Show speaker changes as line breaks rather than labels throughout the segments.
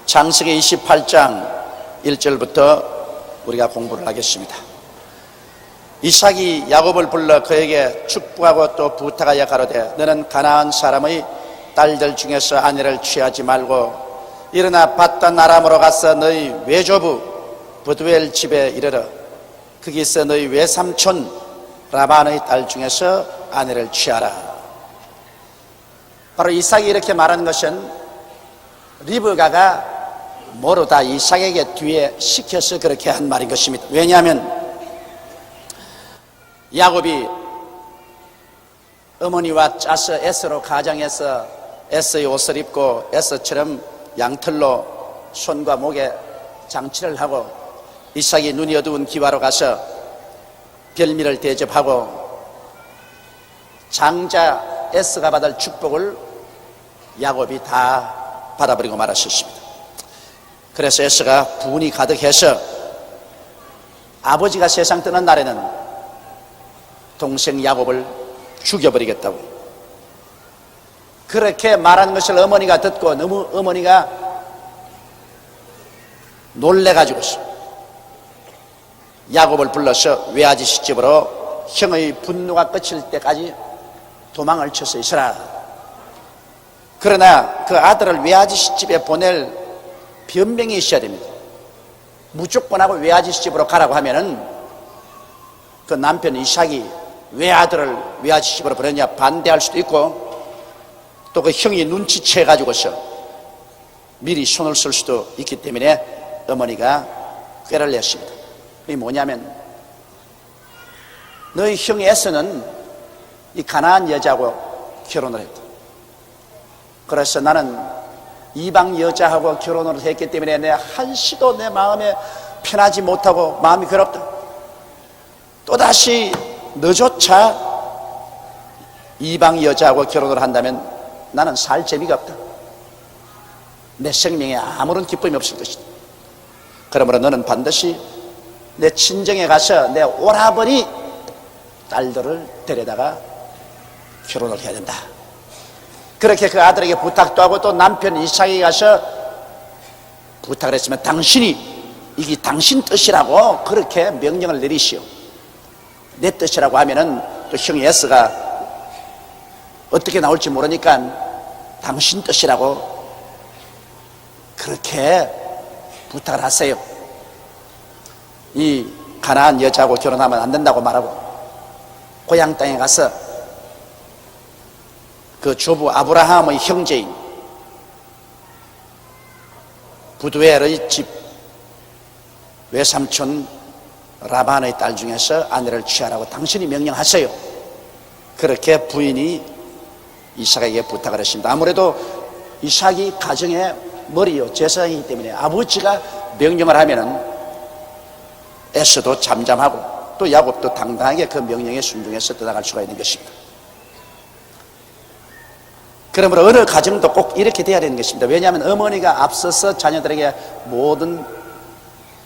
창세기 28장 1절부터 우리가 공부를 하겠습니다. 이삭이 야곱을 불러 그에게 축복하고 또 부탁하여 가로되 너는 가나안 사람의 딸들 중에서 아내를 취하지 말고 일어나 밧단 아람으로 가서 너희 외조부 브두엘 집에 이르러 거기서 너희 외삼촌 라반의 딸 중에서 아내를 취하라. 바로 이삭이 이렇게 말하는 것은 리브가가 모르다 이삭에게 뒤에 시켜서 그렇게 한 말인 것입니다. 왜냐하면 야곱이 어머니와 짜서 에서로 가장해서 에서의 옷을 입고 에서처럼 양털로 손과 목에 장치를 하고 이삭이 눈이 어두운 기와로 가서 별미를 대접하고 장자 에서가 받을 축복을 야곱이 다 받아버리고 말았었습니다. 그래서 에서가 분이 가득해서 아버지가 세상 떠난 날에는 동생 야곱을 죽여버리겠다고 그렇게 말한 것을 어머니가 듣고 너무 어머니가 놀래가지고서 야곱을 불러서 외아저씨 집으로 형의 분노가 끝일 때까지 도망을 쳐서 있으라. 그러나 그 아들을 외아저씨 집에 보낼 변명이 있어야 됩니다. 무조건 하고 외아저씨 집으로 가라고 하면은 그 남편 이삭이 왜 아들을 외아저씨 집으로 보냈냐 반대할 수도 있고 또 그 형이 눈치채가지고서 미리 손을 쓸 수도 있기 때문에 어머니가 꾀를 냈습니다. 이게 뭐냐면 너희 형이 에서는 이 가나안 여자하고 결혼을 했다. 그래서 나는 이방 여자하고 결혼을 했기 때문에 내 한시도 내 마음에 편하지 못하고 마음이 괴롭다. 또다시 너조차 이방 여자하고 결혼을 한다면 나는 살 재미가 없다. 내 생명에 아무런 기쁨이 없을 것이다. 그러므로 너는 반드시 내 친정에 가서 내 오라버니 딸들을 데려다가 결혼을 해야 된다. 그렇게 그 아들에게 부탁도 하고 또 남편 이삭이 가서 부탁을 했으면 당신이 이게 당신 뜻이라고 그렇게 명령을 내리시오. 내 뜻이라고 하면은 또 형이 에서가 어떻게 나올지 모르니까 당신 뜻이라고 그렇게 부탁을 하세요. 이 가나안 여자하고 결혼하면 안 된다고 말하고 고향 땅에 가서 그 조부 아브라함의 형제인 부두엘의 집 외삼촌 라반의 딸 중에서 아내를 취하라고 당신이 명령하세요. 그렇게 부인이 이삭에게 부탁을 했습니다. 아무래도 이삭이 가정의 머리요 제사장이기 때문에 아버지가 명령을 하면은 에서도 잠잠하고 또 야곱도 당당하게 그 명령에 순종해서 떠나갈 수가 있는 것입니다. 그러므로 어느 가정도 꼭 이렇게 돼야 되는 것입니다. 왜냐하면 어머니가 앞서서 자녀들에게 모든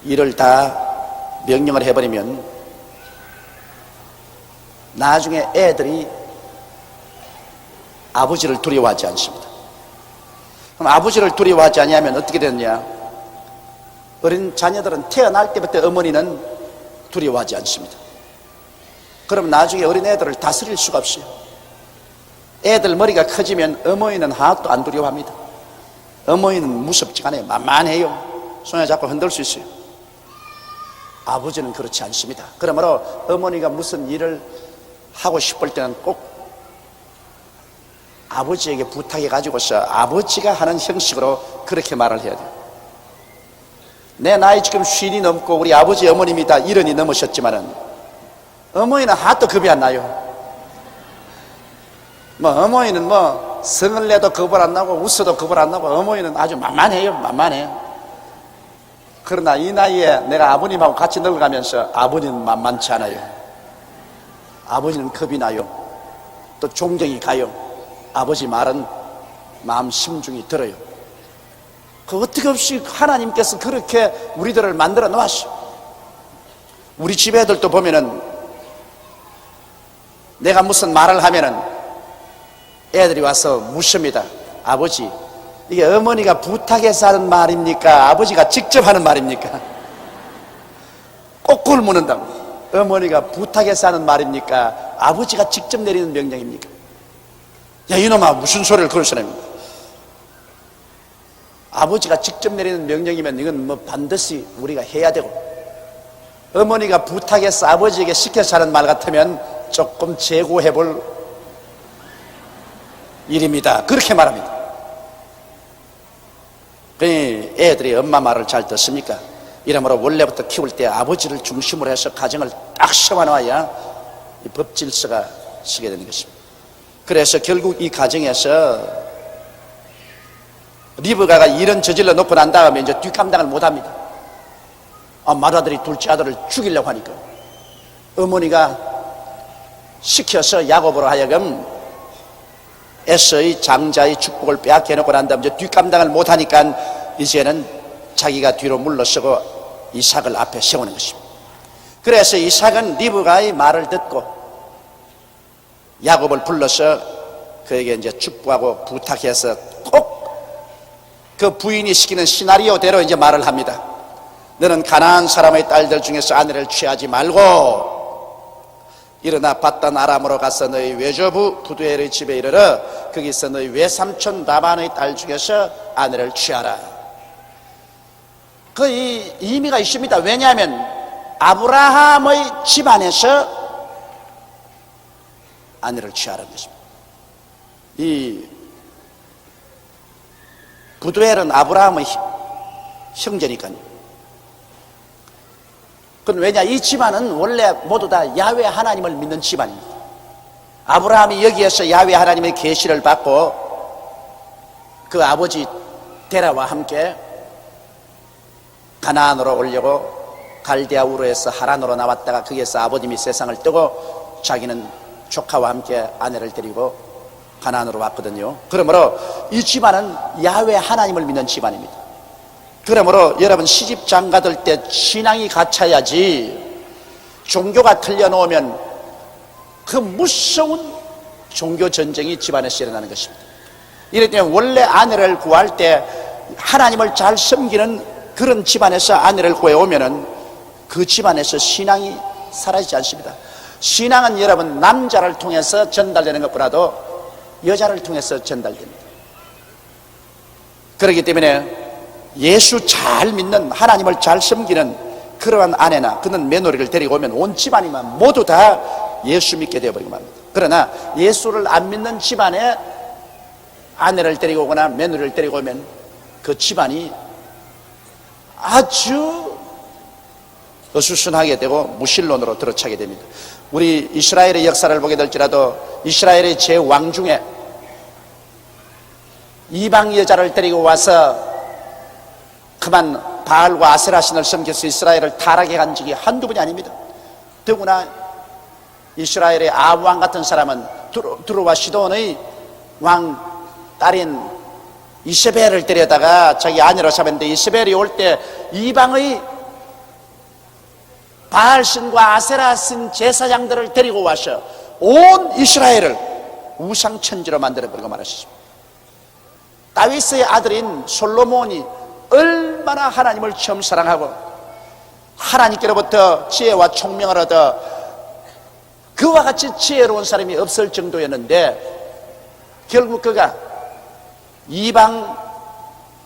일을 다 명령을 해버리면 나중에 애들이 아버지를 두려워하지 않습니다. 그럼 아버지를 두려워하지 않으면 어떻게 되느냐? 어린 자녀들은 태어날 때부터 어머니는 두려워하지 않습니다. 그럼 나중에 어린 애들을 다스릴 수가 없어요. 애들 머리가 커지면 어머니는 하나도 안 두려워합니다. 어머니는 무섭지가 않아요. 만만해요. 손에 잡고 흔들 수 있어요. 아버지는 그렇지 않습니다. 그러므로 어머니가 무슨 일을 하고 싶을 때는 꼭 아버지에게 부탁해 가지고서 아버지가 하는 형식으로 그렇게 말을 해야 돼요. 내 나이 지금 50이 넘고 우리 아버지 어머님이 다 70이 넘으셨지만은 어머니는 하나도 겁이 안 나요. 어머니는 성을 내도 겁을 안 나고 웃어도 겁을 안 나고 어머니는 아주 만만해요. 만만해요. 그러나 이 나이에 내가 아버님하고 같이 늙어가면서 아버지는 만만치 않아요. 아버지는 겁이 나요. 또 존경이 가요. 아버지 말은 마음 심중이 들어요. 그 어떻게 없이 하나님께서 그렇게 우리들을 만들어 놓았어. 우리 집 애들도 보면은 내가 무슨 말을 하면은 애들이 와서 묻습니다. 아버지, 이게 어머니가 부탁해서 하는 말입니까? 아버지가 직접 하는 말입니까? 꼬꾸를 묻는다고. 어머니가 부탁해서 하는 말입니까? 아버지가 직접 내리는 명령입니까? 야, 이놈아, 무슨 소리를 그럴 사람입니까? 아버지가 직접 내리는 명령이면 이건 뭐 반드시 우리가 해야 되고, 어머니가 부탁해서 아버지에게 시켜서 하는 말 같으면 조금 재고해 볼 일입니다. 그렇게 말합니다. 애들이 엄마 말을 잘 듣습니까? 이러므로 원래부터 키울 때 아버지를 중심으로 해서 가정을 딱 세워놔야 이 법 질서가 서게 되는 것입니다. 그래서 결국 이 가정에서 리브가가 이런 저질러 놓고 난 다음에 이제 뒷감당을 못 합니다. 맏아들이 둘째 아들을 죽이려고 하니까 어머니가 시켜서 야곱으로 하여금 에서의 장자의 축복을 빼앗겨 놓고 난 다음에 이제 뒷감당을 못 하니까 이제는 자기가 뒤로 물러서고 이삭을 앞에 세우는 것입니다. 그래서 이삭은 리브가의 말을 듣고 야곱을 불러서 그에게 이제 축복하고 부탁해서 꼭 그 부인이 시키는 시나리오대로 이제 말을 합니다. 너는 가나안 사람의 딸들 중에서 아내를 취하지 말고 일어나 바단 아람으로 가서 너희 외조부 부두엘의 집에 이르러 거기서 너희 외삼촌 라반의 딸 중에서 아내를 취하라. 그 의미가 있습니다. 왜냐하면 아브라함의 집안에서 아내를 취하라는 것입니다. 이 부두엘은 아브라함의 형제니까요. 그건 왜냐? 이 집안은 원래 모두 다 야훼 하나님을 믿는 집안입니다. 아브라함이 여기에서 야훼 하나님의 계시를 받고 그 아버지 데라와 함께 가나안으로 오려고 갈대아 우르에서 하란으로 나왔다가 거기에서 아버님이 세상을 뜨고 자기는 조카와 함께 아내를 데리고 가나안으로 왔거든요. 그러므로 이 집안은 야훼 하나님을 믿는 집안입니다. 그러므로 여러분 시집 장가들 때 신앙이 갖춰야지 종교가 틀려놓으면 그 무서운 종교 전쟁이 집안에서 일어나는 것입니다. 이럴 때 원래 아내를 구할 때 하나님을 잘 섬기는 그런 집안에서 아내를 구해오면은 그 집안에서 신앙이 사라지지 않습니다. 신앙은 여러분 남자를 통해서 전달되는 것보다도 여자를 통해서 전달됩니다. 그렇기 때문에 예수 잘 믿는 하나님을 잘 섬기는 그러한 아내나 그는 며느리를 데리고 오면 온 집안이만 모두 다 예수 믿게 되어버리고 말입니다. 그러나 예수를 안 믿는 집안에 아내를 데리고 오거나 며느리를 데리고 오면 그 집안이 아주 어수선하게 되고 무신론으로 들어차게 됩니다. 우리 이스라엘의 역사를 보게 될지라도 이스라엘의 제왕 중에 이방 여자를 데리고 와서 그만 바알과 아세라 신을 섬겨서 이스라엘을 타락해 간 적이 한두 번이 아닙니다. 더구나 이스라엘의 아합 왕 같은 사람은 두루와 시돈의 왕 딸인 이세벨을 데려다가 자기 아내로 삼았는데 이세벨이 올 때 이방의 바알신과 아세라신 제사장들을 데리고 와서 온 이스라엘을 우상천지로 만들어버리고 말았습니다. 다윗의 아들인 솔로몬이 얼마나 하나님을 처음 사랑하고 하나님께로부터 지혜와 총명을 얻어 그와 같이 지혜로운 사람이 없을 정도였는데 결국 그가 이방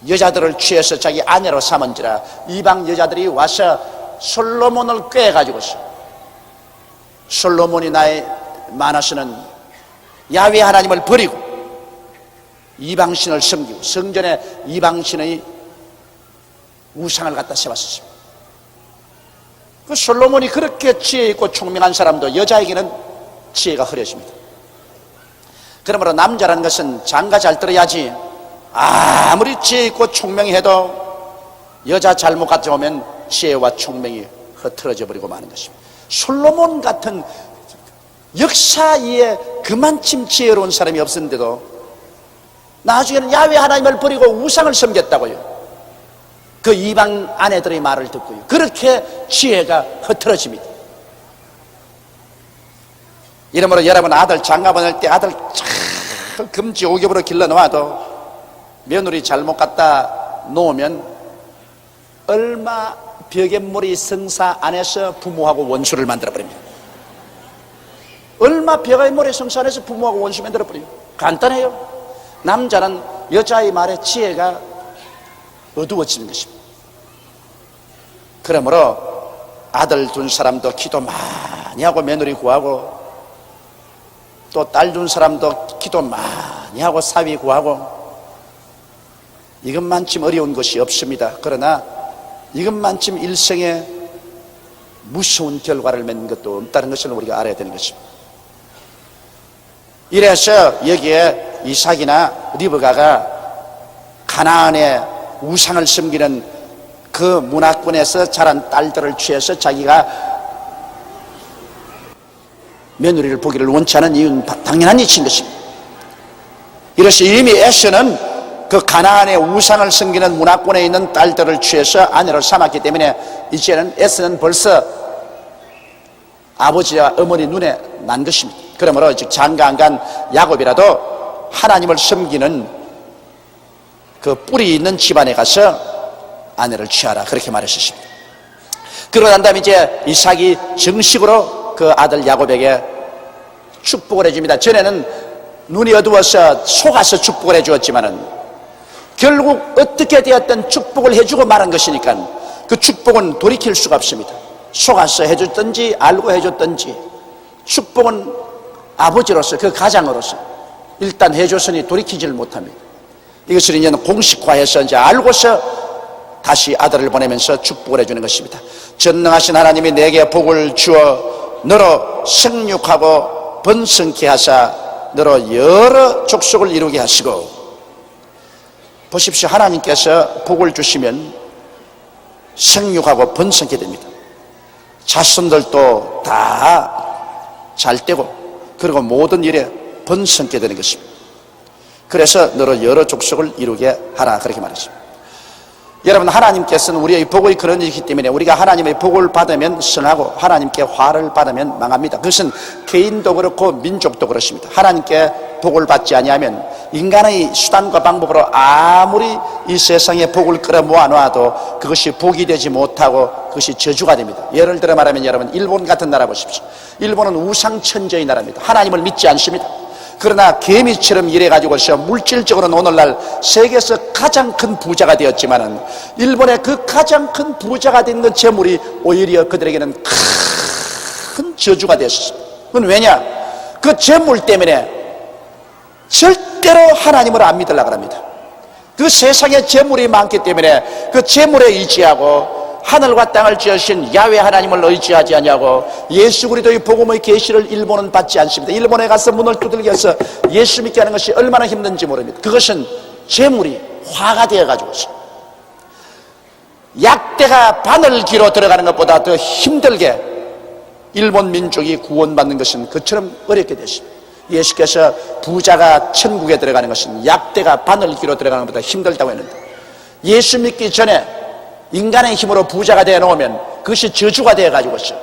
여자들을 취해서 자기 아내로 삼은지라 이방 여자들이 와서 솔로몬을 꾀가지고서 솔로몬이 나의 많아서는 야훼 하나님을 버리고 이방신을 섬기고 성전에 이방신의 우상을 갖다 세웠습니다. 그 솔로몬이 그렇게 지혜 있고 총명한 사람도 여자에게는 지혜가 흐려집니다. 그러므로 남자라는 것은 장가 잘 들어야지 아무리 지혜 있고 총명해도 여자 잘못 가져오면 지혜와 총명이 흐트러져 버리고 마는 것입니다. 솔로몬 같은 역사에 그만큼 지혜로운 사람이 없었는데도 나중에는 야훼 하나님을 버리고 우상을 섬겼다고요. 그 이방 아내들의 말을 듣고요. 그렇게 지혜가 흐트러집니다. 이러므로 여러분 아들 장가 보낼 때 아들 참 금지 오겹으로 길러놓아도 며느리 잘못 갖다 놓으면 얼마 벽앤mol이 성사 안에서 부모하고 원수를 만들어버립니다. 얼마 벽앤mol이 성사 안에서 부모하고 원수 만들어버려요. 간단해요. 남자는 여자의 말에 지혜가 어두워지는 것입니다. 그러므로 아들 둔 사람도 기도 많이 하고 며느리 구하고, 또 딸 둔 사람도 기도 많이 하고 사위 구하고, 이것만큼 어려운 것이 없습니다. 그러나 이것만큼 일생에 무서운 결과를 맺는 것도 없다는 것을 우리가 알아야 되는 것입니다. 이래서 여기에 이삭이나 리브가가 가나안의 우상을 섬기는 그 문화권에서 자란 딸들을 취해서 자기가 며느리를 보기를 원치 않은 이유는 당연한 이치인 것입니다. 이래서 이미 에서는 그 가나안의 우상을 섬기는 문화권에 있는 딸들을 취해서 아내로 삼았기 때문에 이제는 에서는 벌써 아버지와 어머니 눈에 난 것입니다. 그러므로 즉 장가 안 간 야곱이라도 하나님을 섬기는 그 뿌리 있는 집안에 가서 아내를 취하라, 그렇게 말했습니다. 그러고 난 다음에 이제 이삭이 정식으로 그 아들 야곱에게 축복을 해줍니다. 전에는 눈이 어두워서 속아서 축복을 해주었지만은 결국 어떻게 되었든 축복을 해주고 말한 것이니까 그 축복은 돌이킬 수가 없습니다. 속아서 해줬든지 알고 해줬든지 축복은 아버지로서, 그 가장으로서 일단 해줬으니 돌이키지를 못합니다. 이것을 이제 공식화해서 이제 알고서 다시 아들을 보내면서 축복을 해주는 것입니다. 전능하신 하나님이 내게 복을 주어 너로 생육하고 번성케 하사 너로 여러 족속을 이루게 하시고, 보십시오. 하나님께서 복을 주시면 생육하고 번성케 됩니다. 자손들도 다 잘 되고, 그리고 모든 일에 번성케 되는 것입니다. 그래서 너로 여러 족속을 이루게 하라, 그렇게 말했습니다. 여러분, 하나님께서는 우리의 복의 근원이기 때문에 우리가 하나님의 복을 받으면 성하고 하나님께 화를 받으면 망합니다. 그것은 개인도 그렇고 민족도 그렇습니다. 하나님께 복을 받지 아니하면 인간의 수단과 방법으로 아무리 이 세상에 복을 끌어모아 놓아도 그것이 복이 되지 못하고 그것이 저주가 됩니다. 예를 들어 말하면 여러분, 일본 같은 나라 보십시오. 일본은 우상천지의 나라입니다. 하나님을 믿지 않습니다. 그러나 개미처럼 일해가지고서 물질적으로는 오늘날 세계에서 가장 큰 부자가 되었지만은 일본의 그 가장 큰 부자가 된 그 재물이 오히려 그들에게는 큰 저주가 되었습니다. 그건 왜냐? 그 재물 때문에 절대로 하나님을 안 믿으려고 합니다. 그 세상에 재물이 많기 때문에 그 재물에 의지하고 하늘과 땅을 지으신 야훼 하나님을 의지하지 않냐고, 예수 그리스도의 복음의 계시를 일본은 받지 않습니다. 일본에 가서 문을 두들겨서 예수 믿게 하는 것이 얼마나 힘든지 모릅니다. 그것은 재물이 화가 되어가지고서 약대가 바늘기로 들어가는 것보다 더 힘들게 일본 민족이 구원받는 것은 그처럼 어렵게 되십니다. 예수께서 부자가 천국에 들어가는 것은 약대가 바늘기로 들어가는 것보다 힘들다고 했는데, 예수 믿기 전에 인간의 힘으로 부자가 되어 놓으면 그것이 저주가 되어 가지고서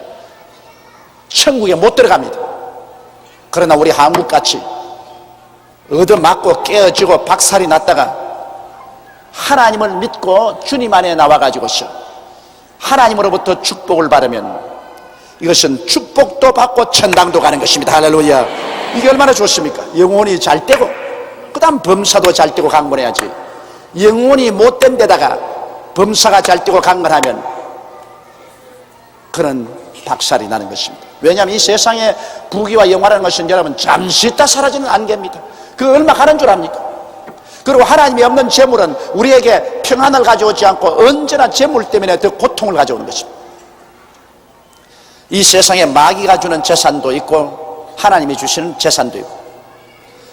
천국에 못 들어갑니다. 그러나 우리 한국같이 얻어맞고 깨어지고 박살이 났다가 하나님을 믿고 주님 안에 나와 가지고서 하나님으로부터 축복을 받으면 이것은 축복도 받고 천당도 가는 것입니다. 할렐루야. 이게 얼마나 좋습니까? 영혼이 잘 되고 그 다음 범사도 잘 되고 강건해야지. 영혼이 못된 데다가 범사가 잘 되고 강건하면 그런 박살이 나는 것입니다. 왜냐하면 이 세상의 부귀와 영화라는 것은 여러분 잠시 있다 사라지는 안개입니다. 그 얼마 가는 줄 압니까? 그리고 하나님이 없는 재물은 우리에게 평안을 가져오지 않고 언제나 재물 때문에 더 고통을 가져오는 것입니다. 이 세상에 마귀가 주는 재산도 있고 하나님이 주시는 재산도 있고,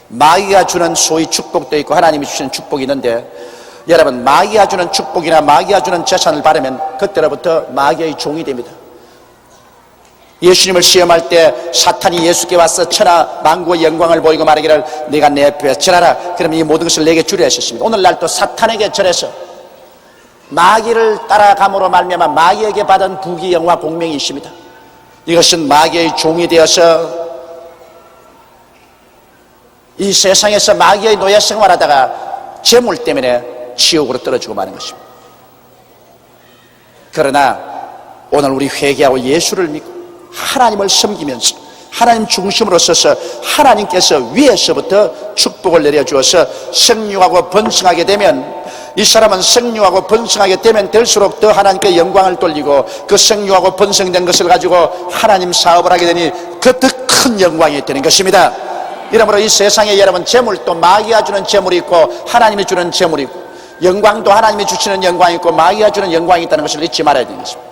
마귀가 주는 소위 축복도 있고 하나님이 주시는 축복이 있는데, 여러분 마귀가 주는 축복이나 마귀가 주는 재산을 받으면 그때로부터 마귀의 종이 됩니다. 예수님을 시험할 때 사탄이 예수께 와서 천하 만국의 영광을 보이고 말하기를 네가 내 앞에 절하라, 그러면 이 모든 것을 내게 주려 하셨습니다. 오늘날 또 사탄에게 절해서 마귀를 따라감으로 말미암아 마귀에게 받은 부귀 영화 공명이 있습니다. 이것은 마귀의 종이 되어서 이 세상에서 마귀의 노예 생활하다가 재물 때문에 지옥으로 떨어지고 마는 것입니다. 그러나 오늘 우리 회개하고 예수를 믿고 하나님을 섬기면서 하나님 중심으로 서서 하나님께서 위에서부터 축복을 내려주어서 생육하고 번성하게 되면, 이 사람은 생육하고 번성하게 되면 될수록 더 하나님께 영광을 돌리고 그 생육하고 번성된 것을 가지고 하나님 사업을 하게 되니 그 더 큰 영광이 되는 것입니다. 이러므로 이 세상에 여러분, 재물도 마귀가 주는 재물이 있고 하나님이 주는 재물이 있고, 영광도 하나님이 주시는 영광이 있고 마귀가 주는 영광이 있다는 것을 잊지 말아야 되는 것입니다.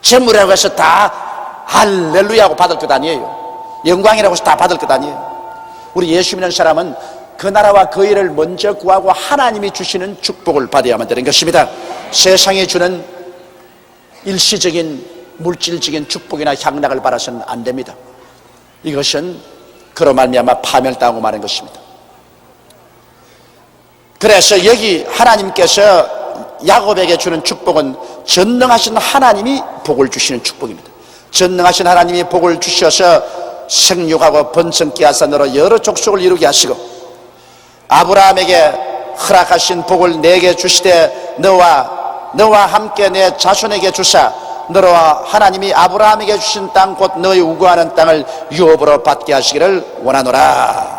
재물이라고 해서 다 할렐루야하고 받을 것 아니에요. 영광이라고 해서 다 받을 것 아니에요. 우리 예수 믿는 사람은 그 나라와 그 일을 먼저 구하고 하나님이 주시는 축복을 받아야만 되는 것입니다. 세상에 주는 일시적인 물질적인 축복이나 향락을 바라서는 안 됩니다. 이것은 그로 말미암아 파멸당하고 마는 것입니다. 그래서 여기 하나님께서 야곱에게 주는 축복은 전능하신 하나님이 복을 주시는 축복입니다. 전능하신 하나님이 복을 주셔서 생육하고 번성케 하사 너로 여러 족속을 이루게 하시고, 아브라함에게 허락하신 복을 내게 주시되 너와 함께 내 자손에게 주사 너로 하나님이 아브라함에게 주신 땅 곧 너희 우거하는 땅을 유업으로 받게 하시기를 원하노라.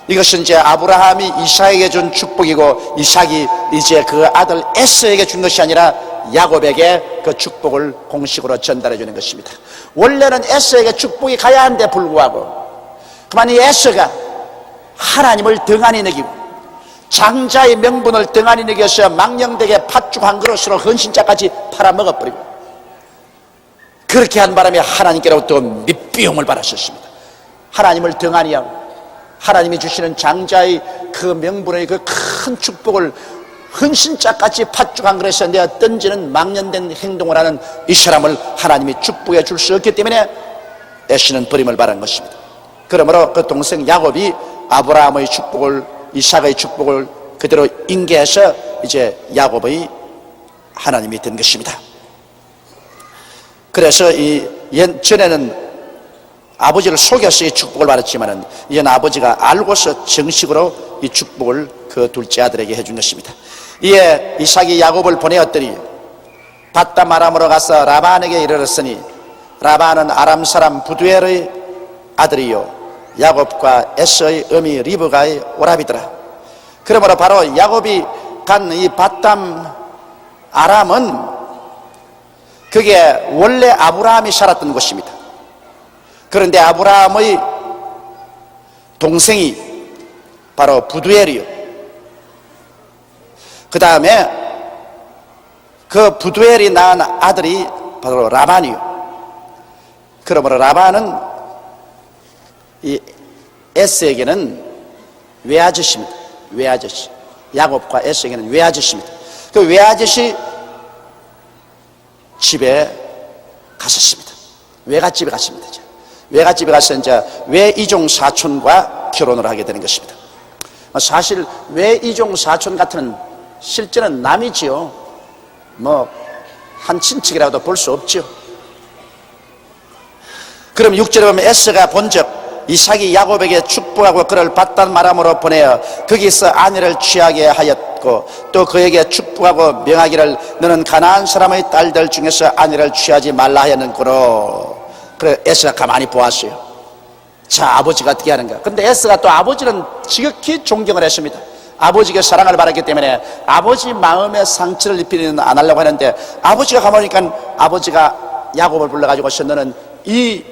이것은 이제 아브라함이 이삭에게 준 축복이고, 이삭이 이제 그 아들 에서에게 준 것이 아니라 야곱에게 그 축복을 공식으로 전달해 주는 것입니다. 원래는 에서에게 축복이 가야 하는데 불구하고 그만 이 에서가 하나님을 등한히 여기고 장자의 명분을 등한히 여겨서 망령되게 팥죽 한 그릇으로 헌신자까지 팔아먹어버리고, 그렇게 한 바람에 하나님께로부터 밑비용을 받았었습니다. 하나님을 등한히 하고 하나님이 주시는 장자의 그 명분의 그 큰 축복을 헌신자같이 팥죽 한 그릇에 내어 던지는 망년된 행동을 하는 이 사람을 하나님이 축복해 줄 수 없기 때문에 에서는 버림을 받은 것입니다. 그러므로 그 동생 야곱이 아브라함의 축복을, 이삭의 축복을 그대로 인계해서 이제 야곱의 하나님이 된 것입니다. 그래서 전에는 아버지를 속여서 이 축복을 받았지만은 이제는 아버지가 알고서 정식으로 이 축복을 그 둘째 아들에게 해준 것입니다. 이에 이삭이 야곱을 보내었더니 밧담 아람으로 가서 라반에게 이르렀으니, 라반은 아람 사람 부두엘의 아들이요 야곱과 에서의 어미 리브가의 오라비더라. 그러므로 바로 야곱이 간 이 밧담 아람은 그게 원래 아브라함이 살았던 곳입니다. 그런데 아브라함의 동생이 바로 부두엘이요, 그 다음에 그 부두엘이 낳은 아들이 바로 라반이요. 그러므로 라반은 이 에스에게는 외아저씨입니다. 외아저씨. 야곱과 에스에게는 외아저씨입니다. 그 외아저씨 집에 갔었습니다. 외갓집에 갔습니다. 외갓집에 가서 이제 외이종 사촌과 결혼을 하게 되는 것입니다. 사실 외이종 사촌 같은 실제는 남이지요. 한 친척이라도 볼 수 없지요. 그럼 6절에 보면 에서가 본적 이삭이 야곱에게 축복하고 그를 밧담 아람으로 보내어 거기서 아내를 취하게 하였고, 또 그에게 축복하고 명하기를 너는 가나안 사람의 딸들 중에서 아내를 취하지 말라 하였는구로. 그래 에서가 가만히 보았어요. 자, 아버지가 어떻게 하는가. 근데 에서가 또 아버지는 지극히 존경을 했습니다. 아버지의 사랑을 받았기 때문에 아버지 마음에 상처를 입히는 안 하려고 하는데, 아버지가 가만히 보니까 아버지가 야곱을 불러가지고서 너는 이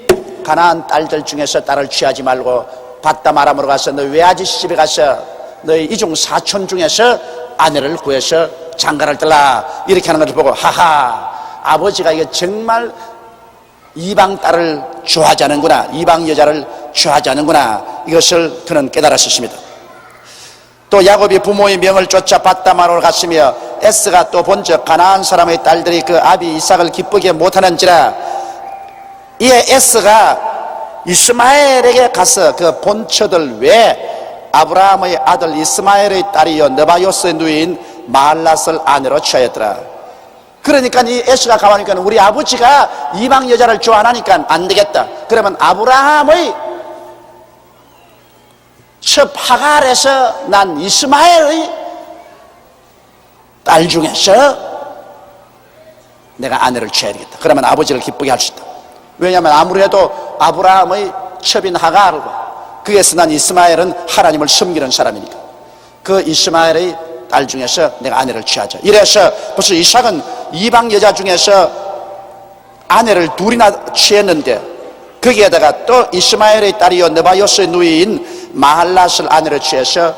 가나안 딸들 중에서 딸을 취하지 말고 밧담 아람으로 가서 너 외아저씨 집에 가서 너희 이종 사촌 중에서 아내를 구해서 장가를 들라, 이렇게 하는 것을 보고 하하, 아버지가 이게 정말 이방 딸을 좋아하지 않는구나, 이방 여자를 좋아하지 않는구나, 이것을 그는 깨달았습니다. 또 야곱이 부모의 명을 쫓아 밧담 아람으로 갔으며 에스가 또 본적 가나안 사람의 딸들이 그 아비 이삭을 기쁘게 못하는지라. 이에 에스가 이스마엘에게 가서 그 본처들 외에 아브라함의 아들 이스마엘의 딸이요 느바요스의 누이인 마할랏을 아내로 취하였더라. 그러니까 이 에스가 가만히 보니까 우리 아버지가 이방 여자를 좋아 안 하니까 안 되겠다. 그러면 아브라함의 첩 하갈에서 난 이스마엘의 딸 중에서 내가 아내를 취해야 되겠다. 그러면 아버지를 기쁘게 할 수 있다. 왜냐하면 아무래도 아브라함의 첩인 하갈과 그에 선한 이스마엘은 하나님을 섬기는 사람이니까 그 이스마엘의 딸 중에서 내가 아내를 취하자. 이래서 벌써 이삭은 이방 여자 중에서 아내를 둘이나 취했는데 거기에다가 또 이스마엘의 딸이요 느바요스의 누이인 마할랏을 아내를 취해서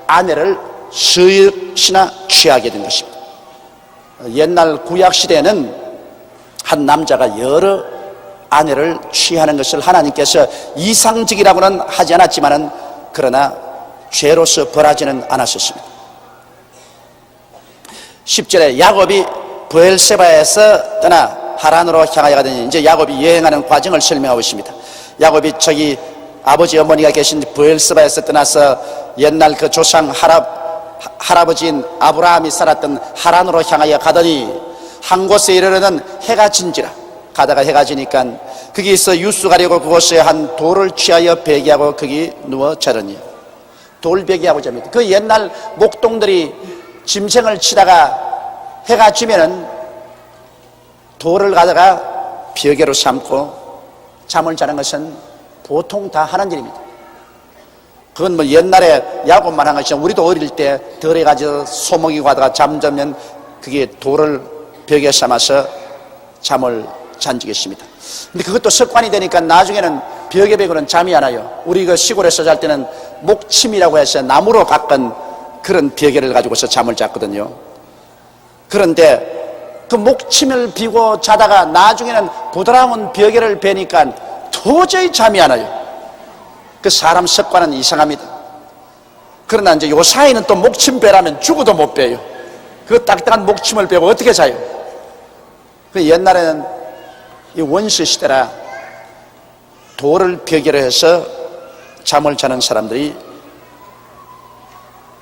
아내를 셋이나 취하게 된 것입니다. 옛날 구약시대에는 한 남자가 여러 아내를 취하는 것을 하나님께서 이상적이라고는 하지 않았지만 그러나 죄로서 벌하지는 않았었습니다. 10절에 야곱이 브엘세바에서 떠나 하란으로 향하여 가더니 이제 야곱이 여행하는 과정을 설명하고 있습니다. 야곱이 저기 아버지 어머니가 계신 브엘세바에서 떠나서 옛날 그 조상 할아버지인 아브라함이 살았던 하란으로 향하여 가더니 한 곳에 이르러는 해가 진지라. 가다가 해가 지니까 거기서 유수 가려고 그곳에 한 돌을 취하여 베개하고 거기 누워 자더니 돌 베개하고 잡니다. 그 옛날 목동들이 짐승을 치다가 해가 지면은 돌을 가다가 벽에로 삼고 잠을 자는 것은 보통 다 하는 일입니다. 그건 뭐 옛날에 야곱만 한 것이 아니라 우리도 어릴 때 덜에 가지고 소먹이고 하다가 잠자면 그게 돌을 벽에 삼아서 잠을 잔 적이 있습니다. 근데 그것도 습관이 되니까 나중에는 벽에 베고는 잠이 안 와요. 우리 그 시골에서 잘 때는 목침이라고 해서 나무로 깎은 그런 벽에를 가지고서 잠을 잤거든요. 그런데 그 목침을 비고 자다가 나중에는 부드러운 벽에를 베니까 도저히 잠이 안 와요. 그 사람 습관은 이상합니다. 그러나 이제 요 사이는 또 목침 베라면 죽어도 못 베요. 그 딱딱한 목침을 베고 어떻게 자요? 그 옛날에는 이 원시 시대라 돌을 벽에로 해서 잠을 자는 사람들이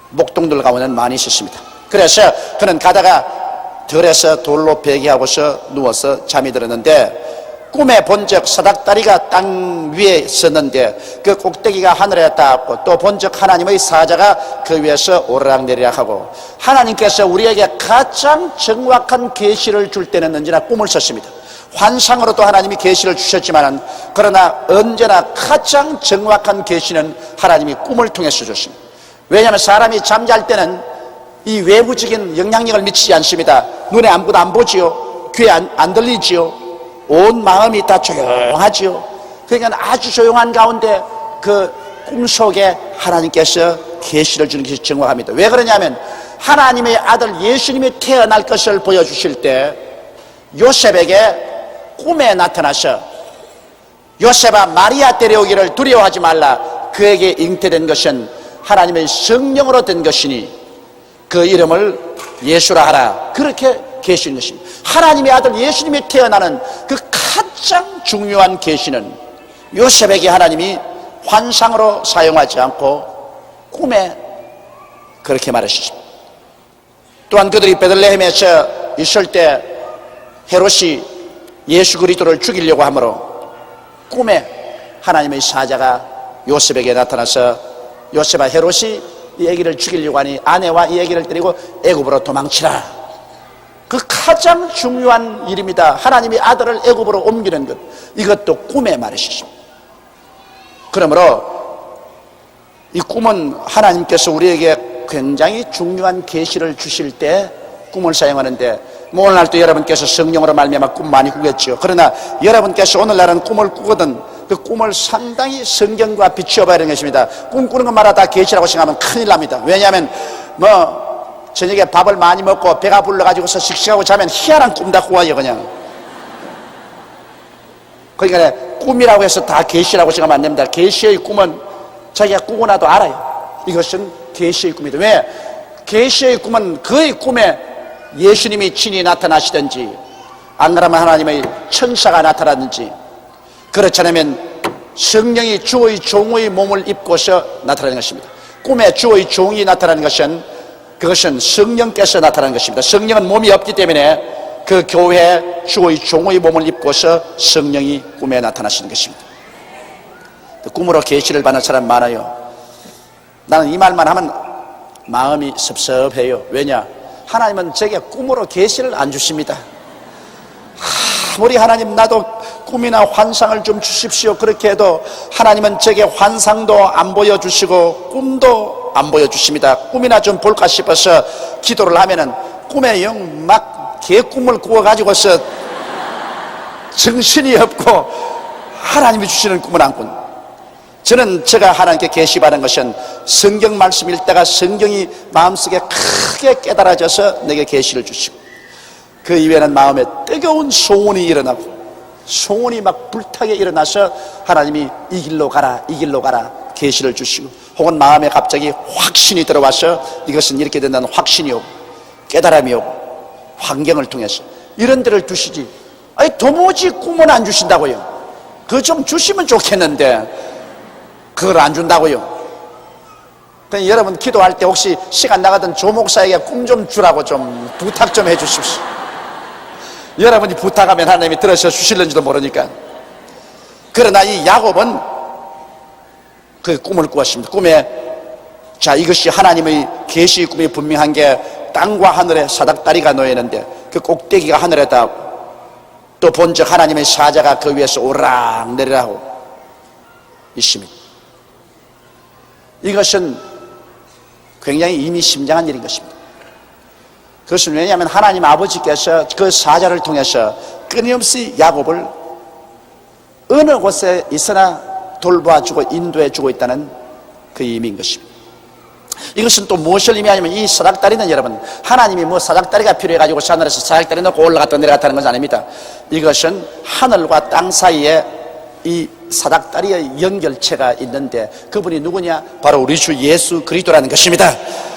목동들 가운데는 많이 있었습니다. 그래서 그는 가다가 들에서 돌로 베개하고서 누워서 잠이 들었는데 꿈에 본적 사닥다리가 땅 위에 섰는데 그 꼭대기가 하늘에 닿았고 또 본적 하나님의 사자가 그 위에서 오르락내리락 하고 하나님께서 우리에게 가장 정확한 계시를 줄 때는 언제나 꿈을 썼습니다. 환상으로도 하나님이 계시를 주셨지만 그러나 언제나 가장 정확한 계시는 하나님이 꿈을 통해서 주셨습니다. 왜냐하면 사람이 잠잘 때는 이 외부적인 영향력을 미치지 않습니다. 눈에 아무것도 안 보지요. 귀에 안 들리지요. 온 마음이 다 조용하지요. 그러니까 아주 조용한 가운데 그 꿈속에 하나님께서 계시를 주는 것이 정확합니다. 왜 그러냐면 하나님의 아들 예수님이 태어날 것을 보여주실 때 요셉에게 꿈에 나타나서 요셉아 마리아 데려오기를 두려워하지 말라. 그에게 잉태된 것은 하나님의 성령으로 된 것이니 그 이름을 예수라 하라. 그렇게 계시는 것입니다. 하나님의 아들 예수님이 태어나는 그 가장 중요한 계시는 요셉에게 하나님이 환상으로 사용하지 않고 꿈에 그렇게 말하셨습니다. 또한 그들이 베들레헴에서 있을 때 헤롯이 예수 그리스도를 죽이려고 하므로 꿈에 하나님의 사자가 요셉에게 나타나서 요셉아 헤롯이 이 아기를 죽이려고 하니 아내와 이 아기를 데리고 애굽으로 도망치라. 그 가장 중요한 일입니다. 하나님이 아들을 애굽으로 옮기는 것. 이것도 꿈의 말이십니다. 그러므로 이 꿈은 하나님께서 우리에게 굉장히 중요한 계시를 주실 때 꿈을 사용하는데 뭐 오늘날도 여러분께서 성령으로 말미암아 꿈 많이 꾸겠죠. 그러나 여러분께서 오늘날은 꿈을 꾸거든 그 꿈을 상당히 성경과 비추어 봐야 되는 것입니다. 꿈 꾸는 것마다 다 계시라고 생각하면 큰일 납니다. 왜냐하면 뭐 저녁에 밥을 많이 먹고 배가 불러가지고서 씩씩하고 자면 희한한 꿈 다 꾸어요 그냥. 그러니까 꿈이라고 해서 다 계시라고 생각하면 안 됩니다. 계시의 꿈은 자기가 꾸고 나도 알아요. 이것은 계시의 꿈이다. 왜? 계시의 꿈은 그의 꿈에 예수님이 친히 나타나시든지 안 그러면 하나님의 천사가 나타나든지 그렇지 않으면 성령이 주의 종의 몸을 입고서 나타나는 것입니다. 꿈에 주의 종이 나타나는 것은 그것은 성령께서 나타나는 것입니다. 성령은 몸이 없기 때문에 그 교회에 주의 종의 몸을 입고서 성령이 꿈에 나타나시는 것입니다. 꿈으로 계시를 받는 사람 많아요. 나는 이 말만 하면 마음이 섭섭해요. 왜냐? 하나님은 제게 꿈으로 계시를 안 주십니다. 아무리 하나님 나도 꿈이나 환상을 좀 주십시오 그렇게 해도 하나님은 제게 환상도 안 보여주시고 꿈도 안 보여주십니다. 꿈이나 좀 볼까 싶어서 기도를 하면은 꿈에 영 막 개꿈을 꾸어가지고서 정신이 없고 하나님이 주시는 꿈은 안 꾼. 저는 제가 하나님께 계시받은 것은 성경 말씀 읽다가 성경이 마음속에 크게 깨달아져서 내게 계시를 주시고, 그 이외에는 마음에 뜨거운 소원이 일어나고 소원이 막 불타게 일어나서 하나님이 이 길로 가라 이 길로 가라 계시를 주시고, 혹은 마음에 갑자기 확신이 들어와서 이것은 이렇게 된다는 확신이 오고 깨달음이 오고 환경을 통해서 이런 데를 주시지, 아니 도무지 꿈은 안 주신다고요. 그거 좀 주시면 좋겠는데 그걸 안 준다고요. 그러니까 여러분 기도할 때 혹시 시간 나가던 조 목사에게 꿈 좀 주라고 좀 부탁 좀 해주십시오. 여러분이 부탁하면 하나님이 들어서 주실는지도 모르니까. 그러나 이 야곱은 그 꿈을 꾸었습니다. 꿈에 자 이것이 하나님의 계시의 꿈이 분명한 게 땅과 하늘에 사닥다리가 놓여 있는데 그 꼭대기가 하늘에 닿고 또 본즉 하나님의 사자가 그 위에서 오르락 내리락 있습니다. 이것은 굉장히 의미심장한 일인 것입니다. 그것은 왜냐하면 하나님 아버지께서 그 사자를 통해서 끊임없이 야곱을 어느 곳에 있으나 돌봐주고 인도해주고 있다는 그 의미인 것입니다. 이것은 또 무엇을 의미하냐면 이 사닥다리는 여러분 하나님이 뭐 사닥다리가 필요해가지고 하늘에서 사닥다리 놓고 올라갔다 내려갔다는 것은 아닙니다. 이것은 하늘과 땅 사이에 이 사닥다리의 연결체가 있는데 그분이 누구냐? 바로 우리 주 예수 그리스도라는 것입니다.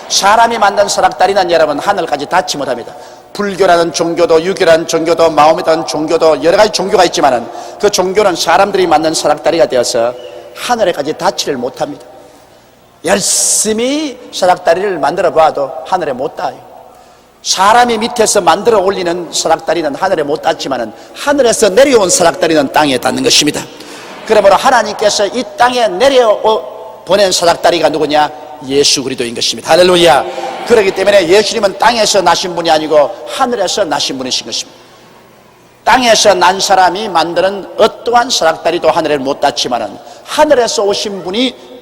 사람이 만든 사닥다리는 여러분 하늘까지 닿지 못합니다. 불교라는 종교도 유교라는 종교도 마오메라는 종교도 여러 가지 종교가 있지만은 그 종교는 사람들이 만든 사닥다리가 되어서 하늘에까지 닿지를 못합니다. 열심히 사닥다리를 만들어 봐도 하늘에 못 닿아요. 사람이 밑에서 만들어 올리는 사닥다리는 하늘에 못 닿지만은 하늘에서 내려온 사닥다리는 땅에 닿는 것입니다. 그러므로 하나님께서 이 땅에 내려 보낸 사닥다리가 누구냐? 예수 그리스도인 것입니다. 할렐루야. 그렇기 때문에 예수님은 땅에서 나신 분이 아니고 하늘에서 나신 분이신 것입니다. 땅에서 난 사람이 만드는 어떠한 사닥다리도 하늘에 못 닿지만은 하늘에서 오신 분이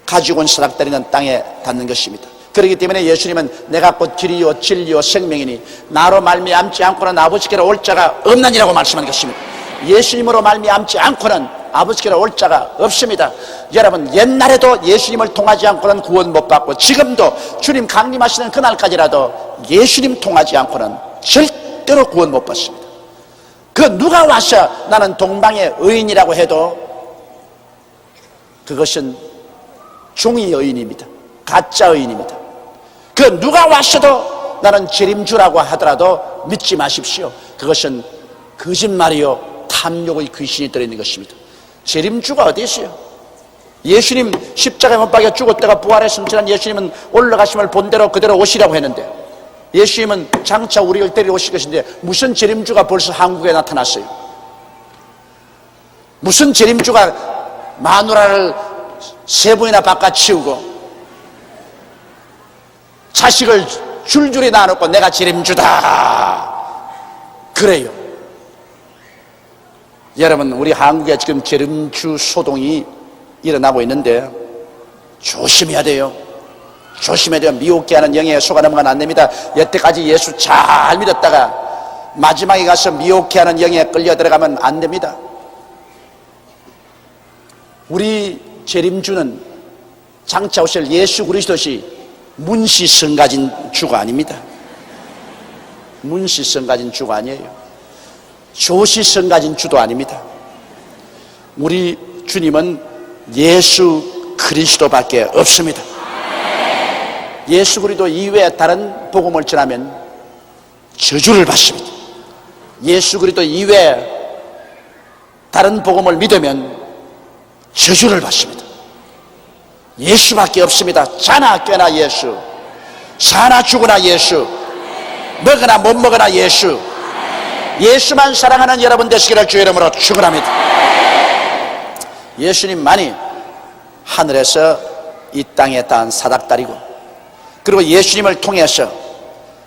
가지고 온 사닥다리는 땅에 닿는 것입니다. 그렇기 때문에 예수님은 내가 곧 길이요 진리요 생명이니 나로 말미암지 않고는 아버지께로 올 자가 없나니라고 말씀한 것입니다. 예수님으로 말미암지 않고는 아버지께로 올 자가 없습니다. 여러분 옛날에도 예수님을 통하지 않고는 구원 못 받고 지금도 주님 강림하시는 그날까지라도 예수님 통하지 않고는 절대로 구원 못 받습니다. 그 누가 와서 나는 동방의 의인이라고 해도 그것은 종이 의인입니다. 가짜 의인입니다. 그 누가 왔어도 나는 재림주라고 하더라도 믿지 마십시오. 그것은 거짓말이요 탐욕의 귀신이 들어있는 것입니다. 재림주가 어디 있어요? 예수님 십자가에 못 박혀 죽었다가 부활에 승천한 예수님은 올라가심을 본대로 그대로 오시라고 했는데 예수님은 장차 우리를 데리러 오실 것인데 무슨 재림주가 벌써 한국에 나타났어요? 무슨 재림주가 마누라를 세 번이나 바꿔치우고 자식을 줄줄이 낳아놓고 내가 재림주다 그래요. 여러분 우리 한국에 지금 재림주 소동이 일어나고 있는데 조심해야 돼요. 조심해야 돼요. 미혹게 하는 영에 속아 넘어가면 안 됩니다. 여태까지 예수 잘 믿었다가 마지막에 가서 미혹게 하는 영에 끌려 들어가면 안 됩니다. 우리 재림주는 장차 오실 예수 그리스도시 문시성 가진 주가 아닙니다. 문시성 가진 주가 아니에요. 조시성 가진 주도 아닙니다. 우리 주님은 예수 그리스도밖에 없습니다. 예수 그리스도 이외에 다른 복음을 전하면 저주를 받습니다. 예수 그리스도 이외에 다른 복음을 믿으면 저주를 받습니다. 예수밖에 없습니다. 자나 꿰나 예수, 사나 죽으나 예수, 먹으나 못 먹으나 예수, 예수만 사랑하는 여러분 되시기를 주의 이름으로 축원합니다. 예수님만이 하늘에서 이 땅에 닿은 사닥다리고, 그리고 예수님을 통해서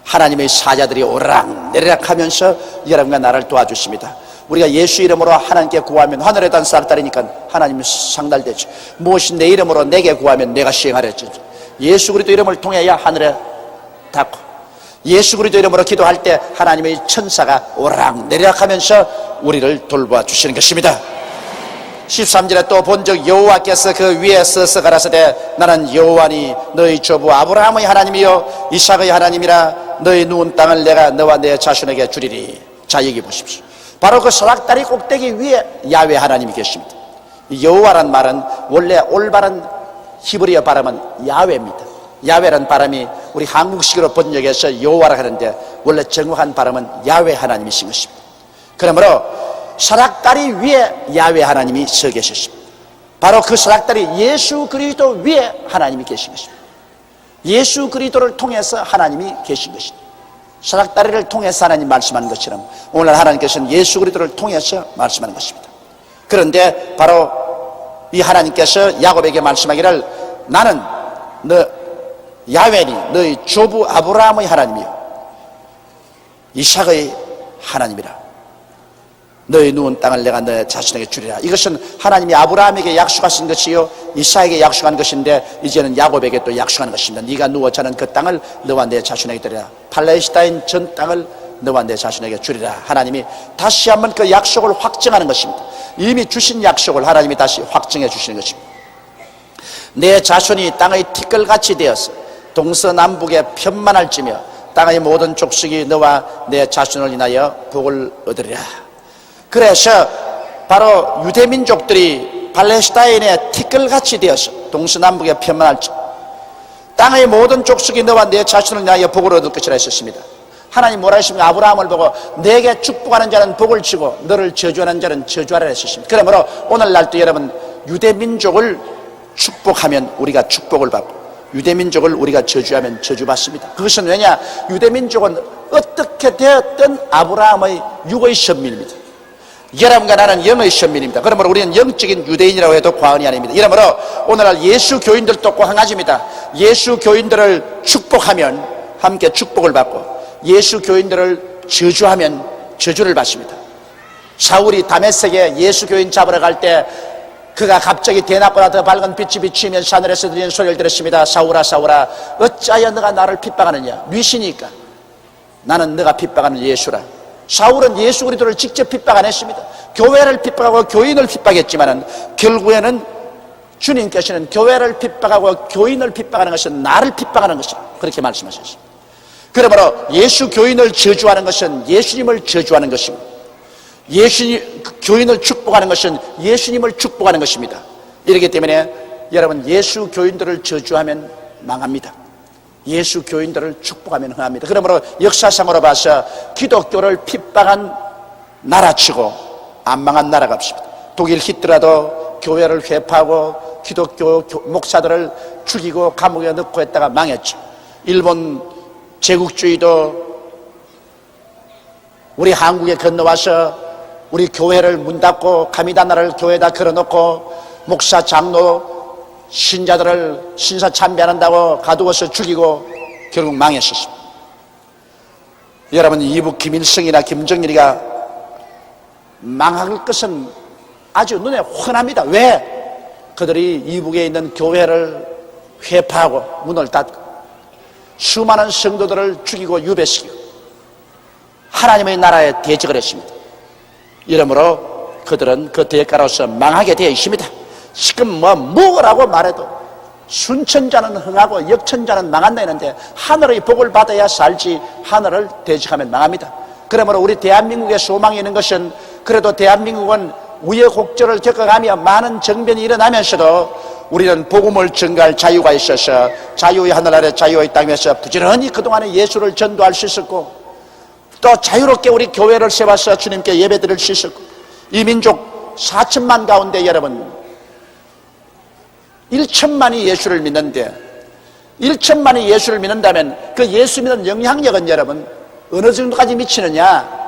하나님의 사자들이 오르락내리락 하면서 여러분과 나를 도와주십니다. 우리가 예수 이름으로 하나님께 구하면 하늘에 단 싹다리니까 하나님이 상달되죠. 무엇이 내 이름으로 내게 구하면 내가 시행하랬지. 예수 그리스도 이름을 통해야 하늘에 닿고, 예수 그리스도 이름으로 기도할 때 하나님의 천사가 오르락내리락 하면서 우리를 돌봐 주시는 것입니다. 13절에 또 본즉 여호와께서 그 위에 서서 가라사대 나는 여호와니 너희 조부 아브라함의 하나님이요 이삭의 하나님이라 너희 누운 땅을 내가 너와 내 자손에게 주리리. 자, 여기 보십시오. 바로 그 사닥다리 꼭대기 위에 야훼 하나님이 계십니다. 여호와란 말은 원래 올바른 히브리어 발음은 야훼입니다. 야훼란 발음이 우리 한국식으로 번역해서 여호와라 하는데 원래 정확한 발음은 야훼 하나님이신 것입니다. 그러므로 사닥다리 위에 야훼 하나님이 서 계셨습니다. 바로 그 사닥다리 예수 그리스도 위에 하나님이 계신 것입니다. 예수 그리스도를 통해서 하나님이 계신 것입니다. 사닥다리를 통해서 하나님 말씀하는 것처럼 오늘 하나님께서는 예수 그리스도를 통해서 말씀하는 것입니다. 그런데 바로 이 하나님께서 야곱에게 말씀하기를 나는 너 야훼니 너희 조부 아브라함의 하나님이요 이삭의 하나님이라. 너희 누운 땅을 내가 너 자신에게 주리라. 이것은 하나님이 아브라함에게 약속하신 것이요 이삭에게 약속한 것인데 이제는 야곱에게 또 약속하는 것입니다. 네가 누워 자는 그 땅을 너와 내 자손에게 드리라. 팔레스타인 전 땅을 너와 내 자손에게 주리라. 하나님이 다시 한번 그 약속을 확정하는 것입니다. 이미 주신 약속을 하나님이 다시 확정해 주시는 것입니다. 내 자손이 땅의 티끌같이 되어서 동서남북에 편만할지며 땅의 모든 족속이 너와 내 자손을 인하여 복을 얻으리라. 그래서 바로 유대민족들이 팔레스타인의 티끌같이 되어서 동서남북에 편만할지 땅의 모든 족속이 너와 내 자손을 인하여 복을 얻을 것이라 했었습니다. 하나님 뭐라 했습니까? 아브라함을 보고 내게 축복하는 자는 복을 주고 너를 저주하는 자는 저주하라 했었습니다. 그러므로 오늘날도 여러분 유대민족을 축복하면 우리가 축복을 받고 유대민족을 우리가 저주하면 저주받습니다. 그것은 왜냐? 유대민족은 어떻게 되었든 아브라함의 육의 선민입니다. 여러분과 나는 영의 선민입니다. 그러므로 우리는 영적인 유대인이라고 해도 과언이 아닙니다. 이러므로 오늘날 예수 교인들도 꼭 한 가지입니다. 예수 교인들을 축복하면 함께 축복을 받고 예수 교인들을 저주하면 저주를 받습니다. 사울이 다메섹에 예수 교인 잡으러 갈 때 그가 갑자기 대낮보다 더 밝은 빛이 비치면서 하늘에서 들리는 소리를 들었습니다. 사울아 사울아 어찌하여 너가 나를 핍박하느냐? 뉘시니까 나는 너가 핍박하는 예수라. 사울은 예수 그리스도를 직접 핍박 안 했습니다. 교회를 핍박하고 교인을 핍박했지만은 결국에는 주님께서는 교회를 핍박하고 교인을 핍박하는 것은 나를 핍박하는 것이다. 그렇게 말씀하셨습니다. 그러므로 예수 교인을 저주하는 것은 예수님을 저주하는 것입니다. 교인을 축복하는 것은 예수님을 축복하는 것입니다. 이렇기 때문에 여러분 예수 교인들을 저주하면 망합니다. 예수 교인들을 축복하면 흥합니다. 그러므로 역사상으로 봐서 기독교를 핍박한 나라치고 안 망한 나라가 없습니다. 독일 히틀러도 교회를 회파하고 기독교 목사들을 죽이고 감옥에 넣고 했다가 망했죠. 일본 제국주의도 우리 한국에 건너와서 우리 교회를 문 닫고 가미다나를 교회에다 걸어놓고 목사 장로 신자들을 신사 참배한다고 가두어서 죽이고 결국 망했었습니다. 여러분 이북 김일성이나 김정일이가 망할 것은 아주 눈에 훤합니다. 왜? 그들이 이북에 있는 교회를 회파하고 문을 닫고 수많은 성도들을 죽이고 유배시키고 하나님의 나라에 대적을 했습니다. 이러므로 그들은 그 대가로서 망하게 되어 있습니다. 지금 뭐라고 말해도 순천자는 흥하고 역천자는 망한다 했는데 하늘의 복을 받아야 살지 하늘을 대적하면 망합니다. 그러므로 우리 대한민국에 소망이 있는 것은 그래도 대한민국은 우여곡절을 겪어가며 많은 정변이 일어나면서도 우리는 복음을 전가할 자유가 있어서 자유의 하늘 아래 자유의 땅에서 부지런히 그동안에 예수를 전도할 수 있었고 또 자유롭게 우리 교회를 세워서 주님께 예배드릴 수 있었고 이 민족 4천만 가운데 여러분 1천만이 예수를 믿는데 1천만이 예수를 믿는다면 그 예수 믿는 영향력은 여러분 어느 정도까지 미치느냐?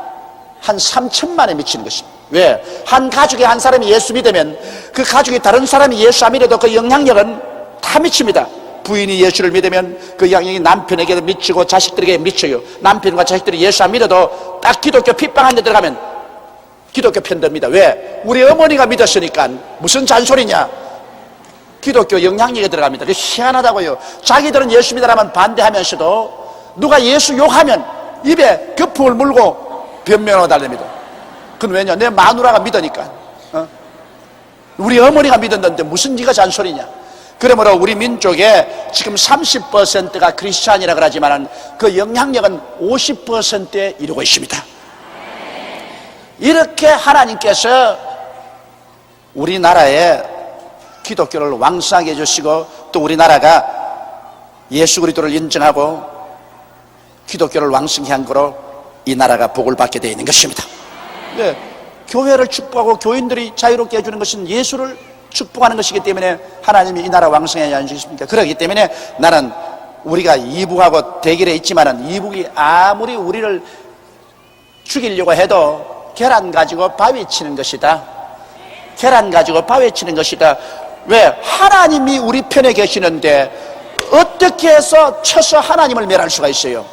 한 3천만에 미치는 것입니다. 왜? 한 가족에 한 사람이 예수 믿으면 그 가족이 다른 사람이 예수 안 믿어도 그 영향력은 다 미칩니다. 부인이 예수를 믿으면 그 양육이 남편에게도 미치고 자식들에게 미쳐요. 남편과 자식들이 예수 안 믿어도 딱 기독교 핍박한 데 들어가면 기독교 편듭니다. 왜? 우리 어머니가 믿었으니까. 무슨 잔소리냐? 기독교 영향력에 들어갑니다. 그게 희한하다고요. 자기들은 예수 믿으라면 반대하면서도 누가 예수 욕하면 입에 거품을 물고 변명하고 달립니다. 그건 왜냐? 내 마누라가 믿으니까. 우리 어머니가 믿었는데 무슨 네가 잔소리냐? 그러므로 우리 민족의 지금 30%가 크리스찬이라 그러지만 그 영향력은 50%에 이르고 있습니다. 이렇게 하나님께서 우리나라에 기독교를 왕성하게 해주시고 또 우리나라가 예수 그리스도를 인정하고 기독교를 왕성히 한 거로 이 나라가 복을 받게 되어 있는 것입니다. 네, 교회를 축복하고 교인들이 자유롭게 해주는 것은 예수를 축복하는 것이기 때문에 하나님이 이 나라 왕성하게 해주십니까? 그렇기 때문에 나는 우리가 이북하고 대결에 있지만은 이북이 아무리 우리를 죽이려고 해도 계란 가지고 바위 치는 것이다. 계란 가지고 바위 치는 것이다. 왜? 하나님이 우리 편에 계시는데 어떻게 해서 쳐서 하나님을 멸할 수가 있어요?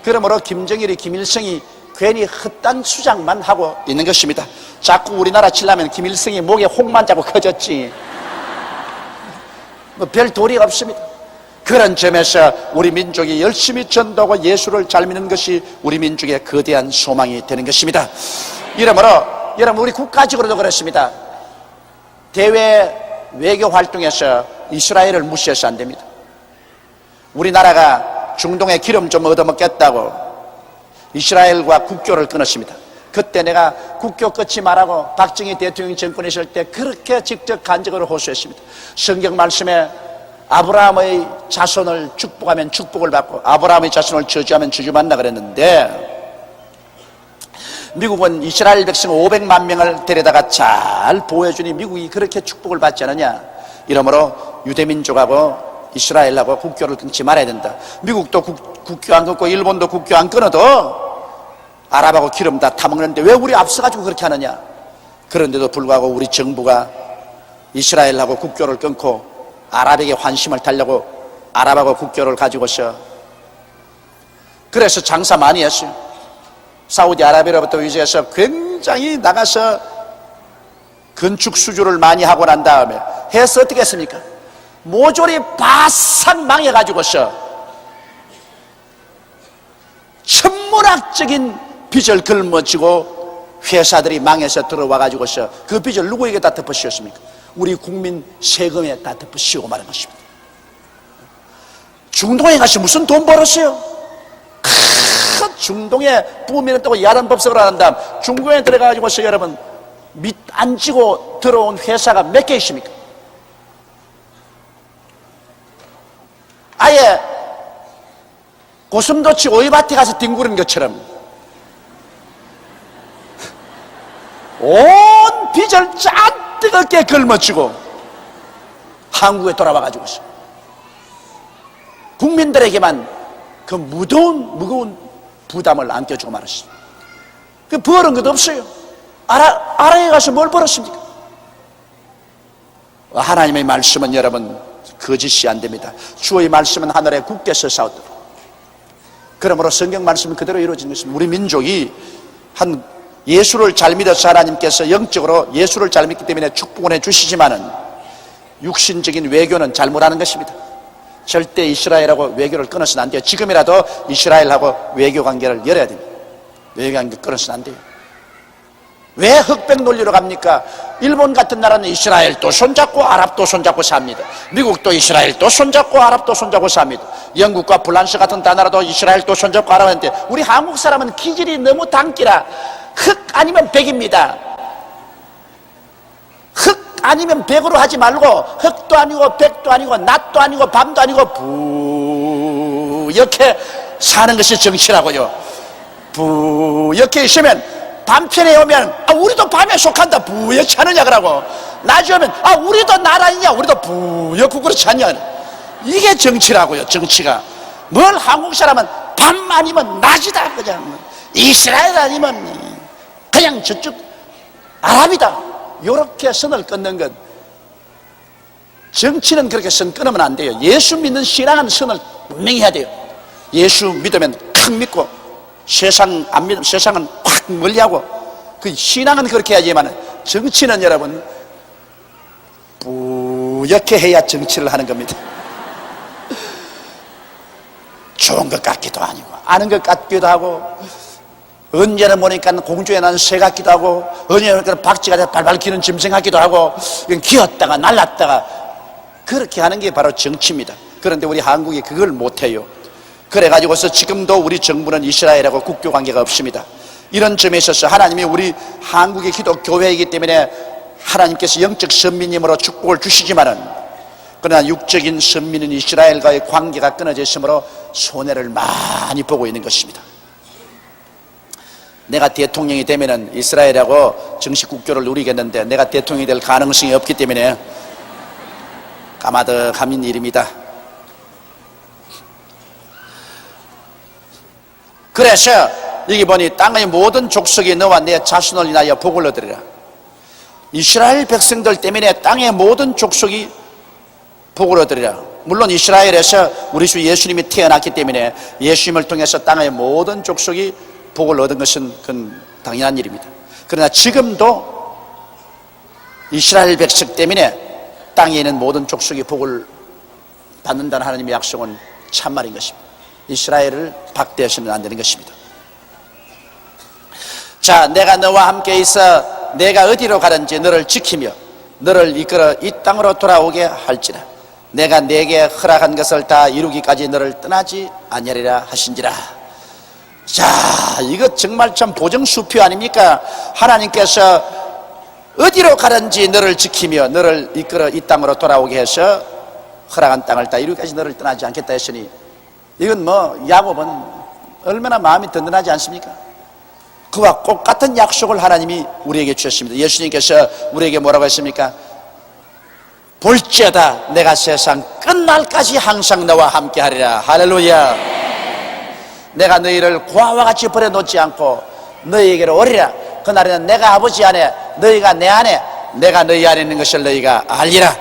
그러므로 김정일이 김일성이 괜히 헛단 수작만 하고 있는 것입니다. 자꾸 우리나라 치려면 김일성이 목에 혹만 자고 커졌지 뭐 별 도리가 없습니다. 그런 점에서 우리 민족이 열심히 전도하고 예수를 잘 믿는 것이 우리 민족의 거대한 소망이 되는 것입니다. 이러므로 여러분 우리 국가적으로도 그렇습니다. 대외 외교 활동에서 이스라엘을 무시해서 안 됩니다. 우리나라가 중동에 기름 좀 얻어먹겠다고 이스라엘과 국교를 끊었습니다. 그때 내가 국교 끊지 말라고 박정희 대통령 정권에 있을 때 그렇게 직접 간접으로 호소했습니다. 성경 말씀에 아브라함의 자손을 축복하면 축복을 받고 아브라함의 자손을 저주하면 저주받는다 그랬는데 미국은 이스라엘 백성 500만 명을 데려다가 잘 보호해주니 미국이 그렇게 축복을 받지 않느냐. 이러므로 유대민족하고 이스라엘하고 국교를 끊지 말아야 된다. 미국도 국교 안 끊고 일본도 국교 안 끊어도 아랍하고 기름 다 타먹는데 왜 우리 앞서가지고 그렇게 하느냐. 그런데도 불구하고 우리 정부가 이스라엘하고 국교를 끊고 아랍에게 환심을 달려고 아랍하고 국교를 가지고서 그래서 장사 많이 했어요. 사우디아라비아로부터 위조해서 굉장히 나가서 건축 수주를 많이 하고 난 다음에 해서 어떻게 했습니까? 모조리 바싹 망해가지고서 천문학적인 빚을 걸머쥐고 회사들이 망해서 들어와가지고서 그 빚을 누구에게 다 덮어씌웠습니까? 우리 국민 세금에 다 덮어씌우고 말한 것입니다. 중동에 가서 무슨 돈 벌었어요? 중동에 부미를 떠고 야단 법석을 한 다음 중동에 들어가가지고서 여러분 밑 안 지고 들어온 회사가 몇 개 있습니까? 아예 고슴도치 오이밭에 가서 뒹구는 것처럼 온 빚을 잔뜩 어깨에 걸머쥐고 한국에 돌아와가지고 국민들에게만 그 무거운 부담을 안겨주고 말았습니다. 그 벌은 것도 없어요. 아라에 가서 뭘 벌었습니까? 하나님의 말씀은 여러분 거짓이 안 됩니다. 주의 말씀은 하늘에 굳게 서사오도록. 그러므로 성경 말씀은 그대로 이루어진 것입니다. 우리 민족이 한 예수를 잘 믿어서 하나님께서 영적으로 예수를 잘 믿기 때문에 축복을 해주시지만은 육신적인 외교는 잘못하는 것입니다. 절대 이스라엘하고 외교를 끊어서는 안 돼요. 지금이라도 이스라엘하고 외교 관계를 열어야 됩니다. 외교 관계 끊어서는 안 돼요. 왜 흑백 논리로 갑니까? 일본 같은 나라는 이스라엘도 손잡고 아랍도 손잡고 삽니다. 미국도 이스라엘도 손잡고 아랍도 손잡고 삽니다. 영국과 프랑스 같은 나라도 이스라엘도 손잡고 아랍인데 우리 한국 사람은 기질이 너무 단기라 흑 아니면 백입니다. 흑 아니면 백으로 하지 말고 흑도 아니고 백도 아니고 낮도 아니고 밤도 아니고 부옇게 사는 것이 정치라고요. 부옇게 있으면 밤편에 오면 우리도 밤에 속한다 부옇지 않느냐 그러고 낮에 오면 우리도 나라이냐 우리도 부옇고 그렇지 않냐. 이게 정치라고요. 정치가 뭘 한국 사람은 밤 아니면 낮이다 그냥 이스라엘 아니면 그냥 저쪽 아랍이다 이렇게 선을 끊는 것 정치는 그렇게 선 끊으면 안 돼요. 예수 믿는 신앙은 선을 분명히 해야 돼요. 예수 믿으면 탁 믿고 세상 안 믿으면 세상은 확 멀리하고, 그 신앙은 그렇게 해야지만 정치는 여러분 뿌옇게 해야 정치를 하는 겁니다. 좋은 것 같기도 아니고 아는 것 같기도 하고, 언제는 보니까 공주에 난 새 같기도 하고, 언제는 박쥐가 발발 기는 짐승 같기도 하고, 기었다가 날랐다가 그렇게 하는 게 바로 정치입니다. 그런데 우리 한국이 그걸 못해요. 그래가지고서 지금도 우리 정부는 이스라엘하고 국교 관계가 없습니다. 이런 점에 있어서 하나님이 우리 한국의 기독교회이기 때문에 하나님께서 영적 선민임으로 축복을 주시지만은, 그러나 육적인 선민인 이스라엘과의 관계가 끊어져 있으므로 손해를 많이 보고 있는 것입니다. 내가 대통령이 되면은 이스라엘하고 정식 국교를 누리겠는데, 내가 대통령이 될 가능성이 없기 때문에 까마득한 일입니다. 그래서 여기 보니 땅의 모든 족속이 너와 내 자손을 인하여 복을 얻으리라. 이스라엘 백성들 때문에 땅의 모든 족속이 복을 얻으리라. 물론 이스라엘에서 우리 주 예수님이 태어났기 때문에 예수님을 통해서 땅의 모든 족속이 복을 얻은 것은 그건 당연한 일입니다. 그러나 지금도 이스라엘 백성 때문에 땅에 있는 모든 족속이 복을 받는다는 하나님의 약속은 참말인 것입니다. 이스라엘을 박대하시면 안 되는 것입니다. 자, 내가 너와 함께 있어 내가 어디로 가든지 너를 지키며 너를 이끌어 이 땅으로 돌아오게 할지라. 내가 내게 허락한 것을 다 이루기까지 너를 떠나지 아니하리라 하신지라. 자, 이거 정말 참 보정수표 아닙니까? 하나님께서 어디로 가든지 너를 지키며 너를 이끌어 이 땅으로 돌아오게 해서 허락한 땅을 다 이루기까지 너를 떠나지 않겠다 했으니, 이건 야곱은 얼마나 마음이 든든하지 않습니까? 그와 똑같은 약속을 하나님이 우리에게 주셨습니다. 예수님께서 우리에게 뭐라고 했습니까? 볼지어다 내가 세상 끝날까지 항상 너와 함께 하리라. 할렐루야. 내가 너희를 고아와 같이 버려놓지 않고 너희에게로 오리라. 그날에는 내가 아버지 안에 너희가 내 안에 내가 너희 안에 있는 것을 너희가 알리라.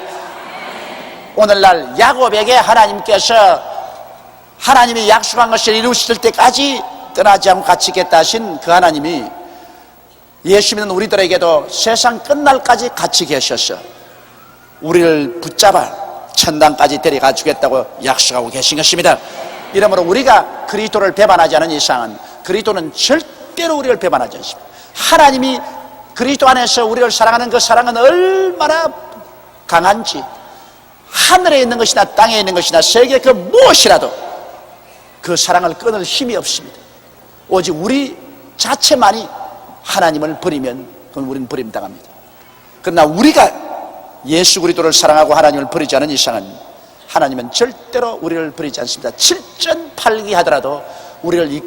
오늘날 야곱에게 하나님께서 하나님이 약속한 것을 이루실 때까지 떠나지 않고 같이 있겠다 하신 그 하나님이 예수 믿는 우리들에게도 세상 끝날까지 같이 계셔서 우리를 붙잡아 천당까지 데려가 주겠다고 약속하고 계신 것입니다. 이러므로 우리가 그리스도를 배반하지 않은 이상은 그리스도는 절대로 우리를 배반하지 않습니다. 하나님이 그리스도 안에서 우리를 사랑하는 그 사랑은 얼마나 강한지, 하늘에 있는 것이나 땅에 있는 것이나 세계 그 무엇이라도 그 사랑을 끊을 힘이 없습니다. 오직 우리 자체만이 하나님을 버리면 그건 우리는 버림당합니다. 그러나 우리가 예수 그리스도를 사랑하고 하나님을 버리지 않은 이상은 하나님은 절대로 우리를 버리지 않습니다. 칠전팔기 하더라도 우리를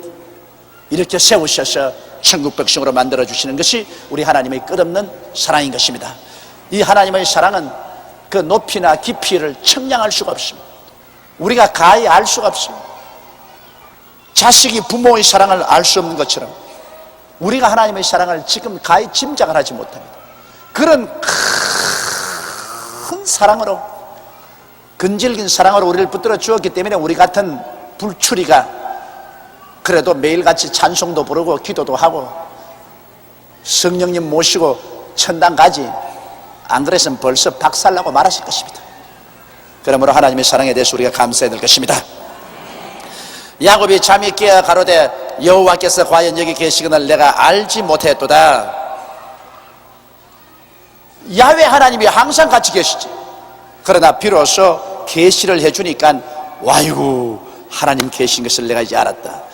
이렇게 세우셔서 천국 백성으로 만들어주시는 것이 우리 하나님의 끝없는 사랑인 것입니다. 이 하나님의 사랑은 그 높이나 깊이를 측량할 수가 없습니다. 우리가 가히 알 수가 없습니다. 자식이 부모의 사랑을 알 수 없는 것처럼 우리가 하나님의 사랑을 지금 가히 짐작을 하지 못합니다. 그런 큰 사랑으로, 근질긴 사랑으로 우리를 붙들어 주었기 때문에 우리 같은 불추리가 그래도 매일같이 찬송도 부르고 기도도 하고 성령님 모시고 천당 가지, 안 그랬으면 벌써 박살나고 말하실 것입니다. 그러므로 하나님의 사랑에 대해서 우리가 감사해야 될 것입니다. 야곱이 잠이 깨어 가로되 여호와께서 과연 여기 계시거늘 내가 알지 못했도다. 야훼 하나님이 항상 같이 계시지. 그러나 비로소 계시를 해주니까 와이고 하나님 계신 것을 내가 이제 알았다.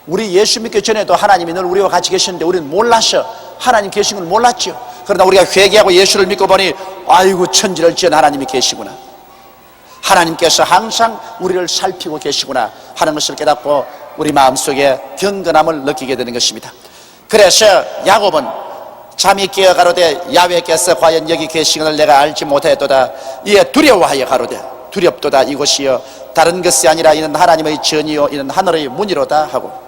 우리 예수 믿기 전에도 하나님이 늘 우리와 같이 계셨는데 우리는 몰라서 하나님 계신 걸 몰랐죠. 그러나 우리가 회개하고 예수를 믿고 보니 아이고 천지를 지은 하나님이 계시구나, 하나님께서 항상 우리를 살피고 계시구나 하는 것을 깨닫고 우리 마음속에 경건함을 느끼게 되는 것입니다. 그래서 야곱은 잠이 깨어 가로되 야훼께서 과연 여기 계시거늘 내가 알지 못하였도다. 이에 두려워하여 가로되 두렵도다. 이곳이여 다른 것이 아니라 이는 하나님의 전이요 이는 하늘의 문이로다 하고.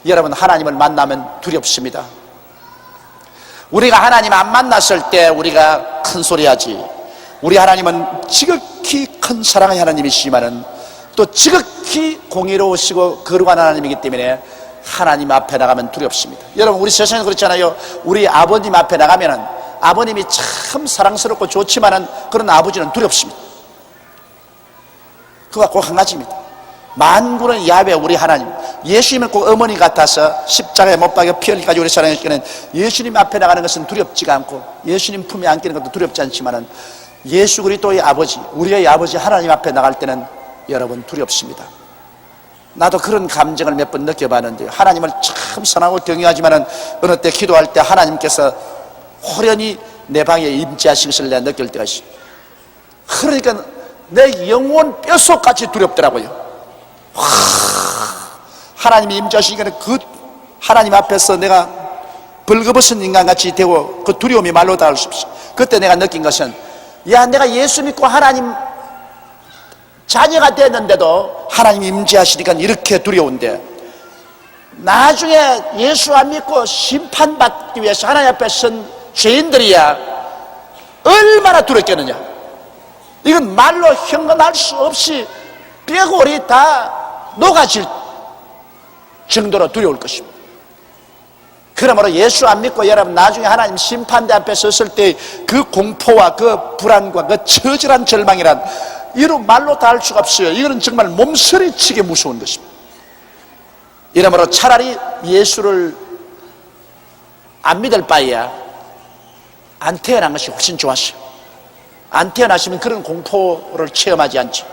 여러분, 하나님을 만나면 두렵습니다. 우리가 하나님 안 만났을 때 우리가 큰 소리 하지, 우리 하나님은 지극히 큰 사랑의 하나님이시지만은 또 지극히 공의로우시고 거룩한 하나님이기 때문에 하나님 앞에 나가면 두렵습니다. 여러분, 우리 세상에 그렇잖아요. 우리 아버님 앞에 나가면은 아버님이 참 사랑스럽고 좋지만은 그런 아버지는 두렵습니다. 그거 꼭 한 가지입니다. 만군의 야훼 우리 하나님, 예수님은 꼭 어머니 같아서 십자가에 못 박여 피 흘리기까지 우리 사랑하시기는 예수님 앞에 나가는 것은 두렵지가 않고 예수님 품에 안기는 것도 두렵지 않지만은 예수 그리스도의 아버지, 우리의 아버지 하나님 앞에 나갈 때는 여러분 두렵습니다. 나도 그런 감정을 몇 번 느껴봤는데요. 하나님을 참 사랑하고 경외하지만은 어느 때 기도할 때 하나님께서 호련히 내 방에 임재하신 것을 내가 느낄 때가 있어요. 그러니까 내 영혼 뼛속같이 두렵더라고요. 하나님이 임재하시니까 그 하나님 앞에서 내가 벌거벗은 인간같이 되고 그 두려움이 말로 닿을 수 없어. 그때 내가 느낀 것은, 야, 내가 예수 믿고 하나님 자녀가 됐는데도 하나님이 임재하시니까 이렇게 두려운데, 나중에 예수 안 믿고 심판받기 위해서 하나님 앞에 선 죄인들이야 얼마나 두렵겠느냐. 이건 말로 형언할 수 없이 뼈골이 다 녹아질 정도로 두려울 것입니다. 그러므로 예수 안 믿고 여러분 나중에 하나님 심판대 앞에 섰을 때 그 공포와 그 불안과 그 처절한 절망이란 이루 말로 다 할 수가 없어요. 이거는 정말 몸서리치게 무서운 것입니다. 이러므로 차라리 예수를 안 믿을 바에야 안 태어난 것이 훨씬 좋았어요. 안 태어나시면 그런 공포를 체험하지 않죠.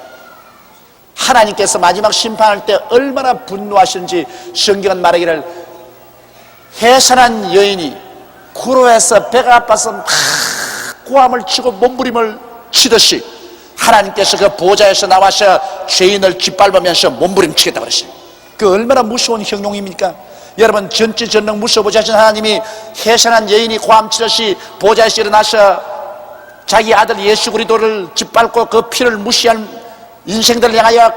하나님께서 마지막 심판할 때 얼마나 분노하시는지 성경은 말하기를, 해산한 여인이 구로에서 배가 아파서 막 고함을 치고 몸부림을 치듯이 하나님께서 그 보좌에서 나와서 죄인을 짓밟으면서 몸부림치겠다고 그랬어요. 그 얼마나 무서운 형용입니까? 여러분, 전지전능 무서워보시는 하나님이 해산한 여인이 고함치듯이 보좌에서 일어나서 자기 아들 예수 그리스도를 짓밟고 그 피를 무시한 인생들을 향하여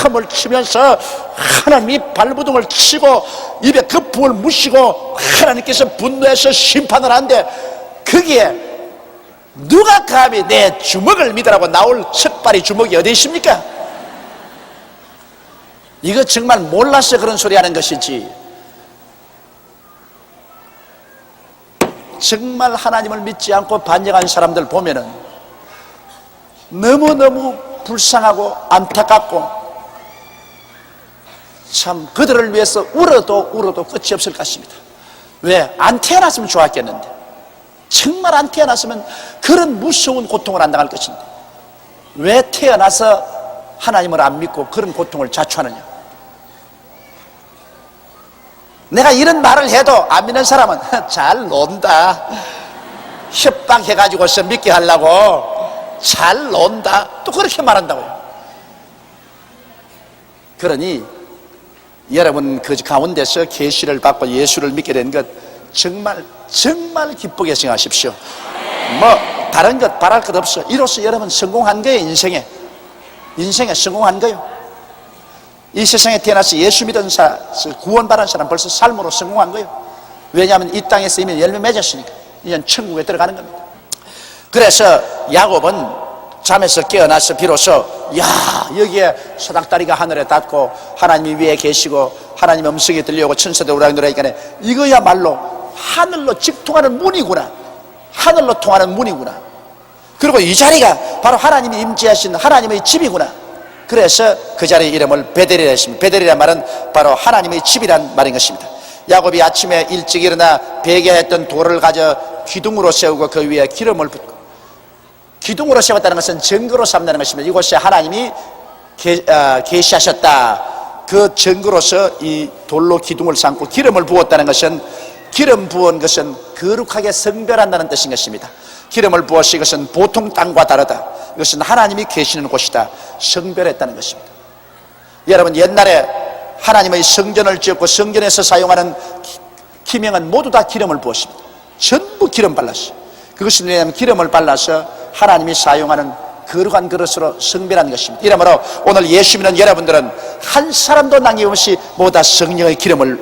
컴을 치면서 하나님이 발부둥을 치고 입에 그 부을 무시고 하나님께서 분노해서 심판을 하는데, 거기에 누가 감히 내 주먹을 믿으라고 나올 석발이 주먹이 어디 있습니까? 이거 정말 몰라서 그런 소리 하는 것이지, 정말 하나님을 믿지 않고 반역한 사람들 보면은 너무너무 불쌍하고 안타깝고 참 그들을 위해서 울어도 끝이 없을 것입니다. 왜? 안 태어났으면 좋았겠는데, 정말 안 태어났으면 그런 무서운 고통을 안 당할 것인데 왜 태어나서 하나님을 안 믿고 그런 고통을 자초하느냐. 내가 이런 말을 해도 안 믿는 사람은 잘 논다, 협박해가지고서 믿게 하려고 잘 논다, 또 그렇게 말한다고요. 그러니 여러분 그 가운데서 계시를 받고 예수를 믿게 된 것 정말 기쁘게 생각하십시오. 뭐 다른 것 바랄 것 없어. 이로써 여러분 성공한 거예요. 인생에 성공한 거예요. 이 세상에 태어나서 예수 믿은 사람, 구원받은 사람 벌써 삶으로 성공한 거예요. 왜냐하면 이 땅에서 이미 열매 맺었으니까 이제 천국에 들어가는 겁니다. 그래서 야곱은 잠에서 깨어나서 비로소, 야, 여기에 소닥다리가 하늘에 닿고 하나님이 위에 계시고 하나님 음성이 들려오고 천사들 오라기 노래하니까 이거야말로 하늘로 직통하는 문이구나, 하늘로 통하는 문이구나. 그리고 이 자리가 바로 하나님이 임재하신 하나님의 집이구나. 그래서 그 자리의 이름을 베델이라 했습니다. 베델이란 말은 바로 하나님의 집이란 말인 것입니다. 야곱이 아침에 일찍 일어나 베개했던 돌을 가져 기둥으로 세우고 그 위에 기름을 붓고, 기둥으로 세웠다는 것은 증거로 삼는 것입니다. 이곳에 하나님이 계시하셨다, 그 증거로서 이 돌로 기둥을 삼고 기름을 부었다는 것은, 기름 부은 것은 거룩하게 성별한다는 뜻인 것입니다. 기름을 부어서 이것은 보통 땅과 다르다, 이것은 하나님이 계시는 곳이다, 성별했다는 것입니다. 여러분, 옛날에 하나님의 성전을 지었고 성전에서 사용하는 기명은 모두 다 기름을 부었습니다. 전부 기름 발랐어요. 그것은 왜냐하면 기름을 발라서 하나님이 사용하는 거룩한 그릇으로 성별한 것입니다. 이러므로 오늘 예수 믿는 여러분들은 한 사람도 남김없이 모두 다 성령의 기름을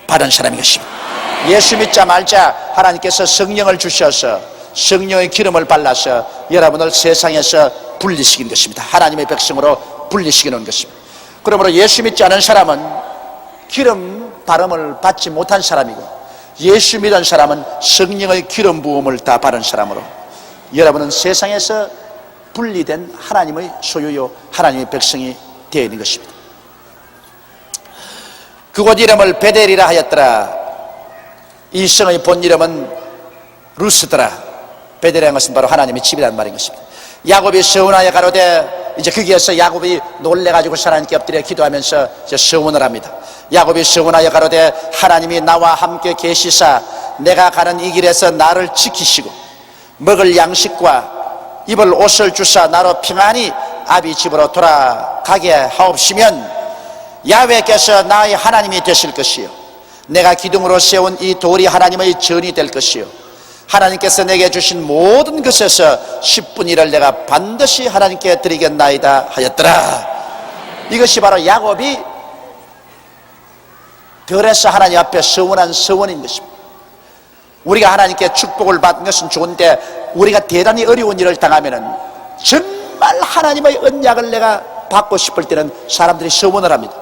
받은 사람인 것입니다. 예수 믿자마자 하나님께서 성령을 주셔서 성령의 기름을 발라서 여러분을 세상에서 분리시킨 것입니다. 하나님의 백성으로 분리시켜 놓은 것입니다. 그러므로 예수 믿지 않은 사람은 기름 바름을 받지 못한 사람이고, 예수 믿은 사람은 성령의 기름 부음을 다 받은 사람으로 여러분은 세상에서 분리된 하나님의 소유요 하나님의 백성이 되어 있는 것입니다. 그곳 이름을 베델이라 하였더라. 이 성의 본 이름은 루스더라. 베델이라는 것은 바로 하나님의 집이라는 말인 것입니다. 야곱이 서원하여 가로되, 이제 거기에서 야곱이 놀래가지고 하나님께 엎드려 기도하면서 이제 서원을 합니다. 야곱이 서원하여 가로되, 하나님이 나와 함께 계시사 내가 가는 이 길에서 나를 지키시고 먹을 양식과 입을 옷을 주사 나로 평안히 아비 집으로 돌아가게 하옵시면 야훼께서 나의 하나님이 되실 것이요 내가 기둥으로 세운 이 돌이 하나님의 전이 될 것이요 하나님께서 내게 주신 모든 것에서 10분의 1을 내가 반드시 하나님께 드리겠나이다 하였더라. 이것이 바로 야곱이 별에서 하나님 앞에 서원한 서원인 것입니다. 우리가 하나님께 축복을 받는 것은 좋은데, 우리가 대단히 어려운 일을 당하면은 정말 하나님의 언약을 내가 받고 싶을 때는 사람들이 서원을 합니다.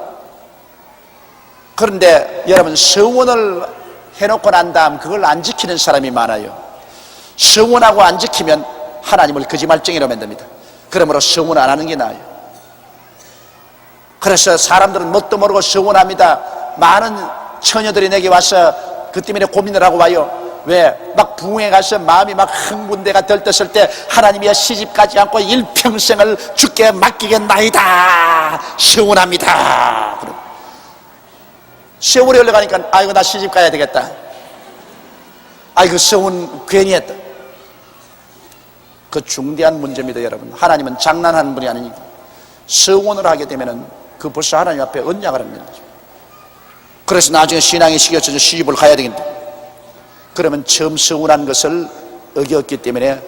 그런데 여러분, 서원을 해놓고 난 다음 그걸 안 지키는 사람이 많아요. 서원하고 안 지키면 하나님을 거짓말쟁이로 만듭니다. 그러므로 서원 안 하는 게 나아요. 그래서 사람들은 뭣도 모르고 서원합니다. 많은 처녀들이 내게 와서 그 때문에 고민을 하고 와요. 왜? 막 부흥에 가서 마음이 막 흥분대가 들떴을 때, 하나님이여 시집가지 않고 일평생을 주께 맡기겠나이다 서원합니다. 그럼 세월이 흘러가니까 아이고 나 시집 가야 되겠다, 아이고 서원 괜히 했다. 그 중대한 문제입니다. 여러분, 하나님은 장난하는 분이 아니니까 서원을 하게 되면은 그 벌써 하나님 앞에 언약을 하는 거죠. 그래서 나중에 신앙이 식어져서 시집을 가야 되겠는데, 그러면 처음 서운한 것을 어겼기 때문에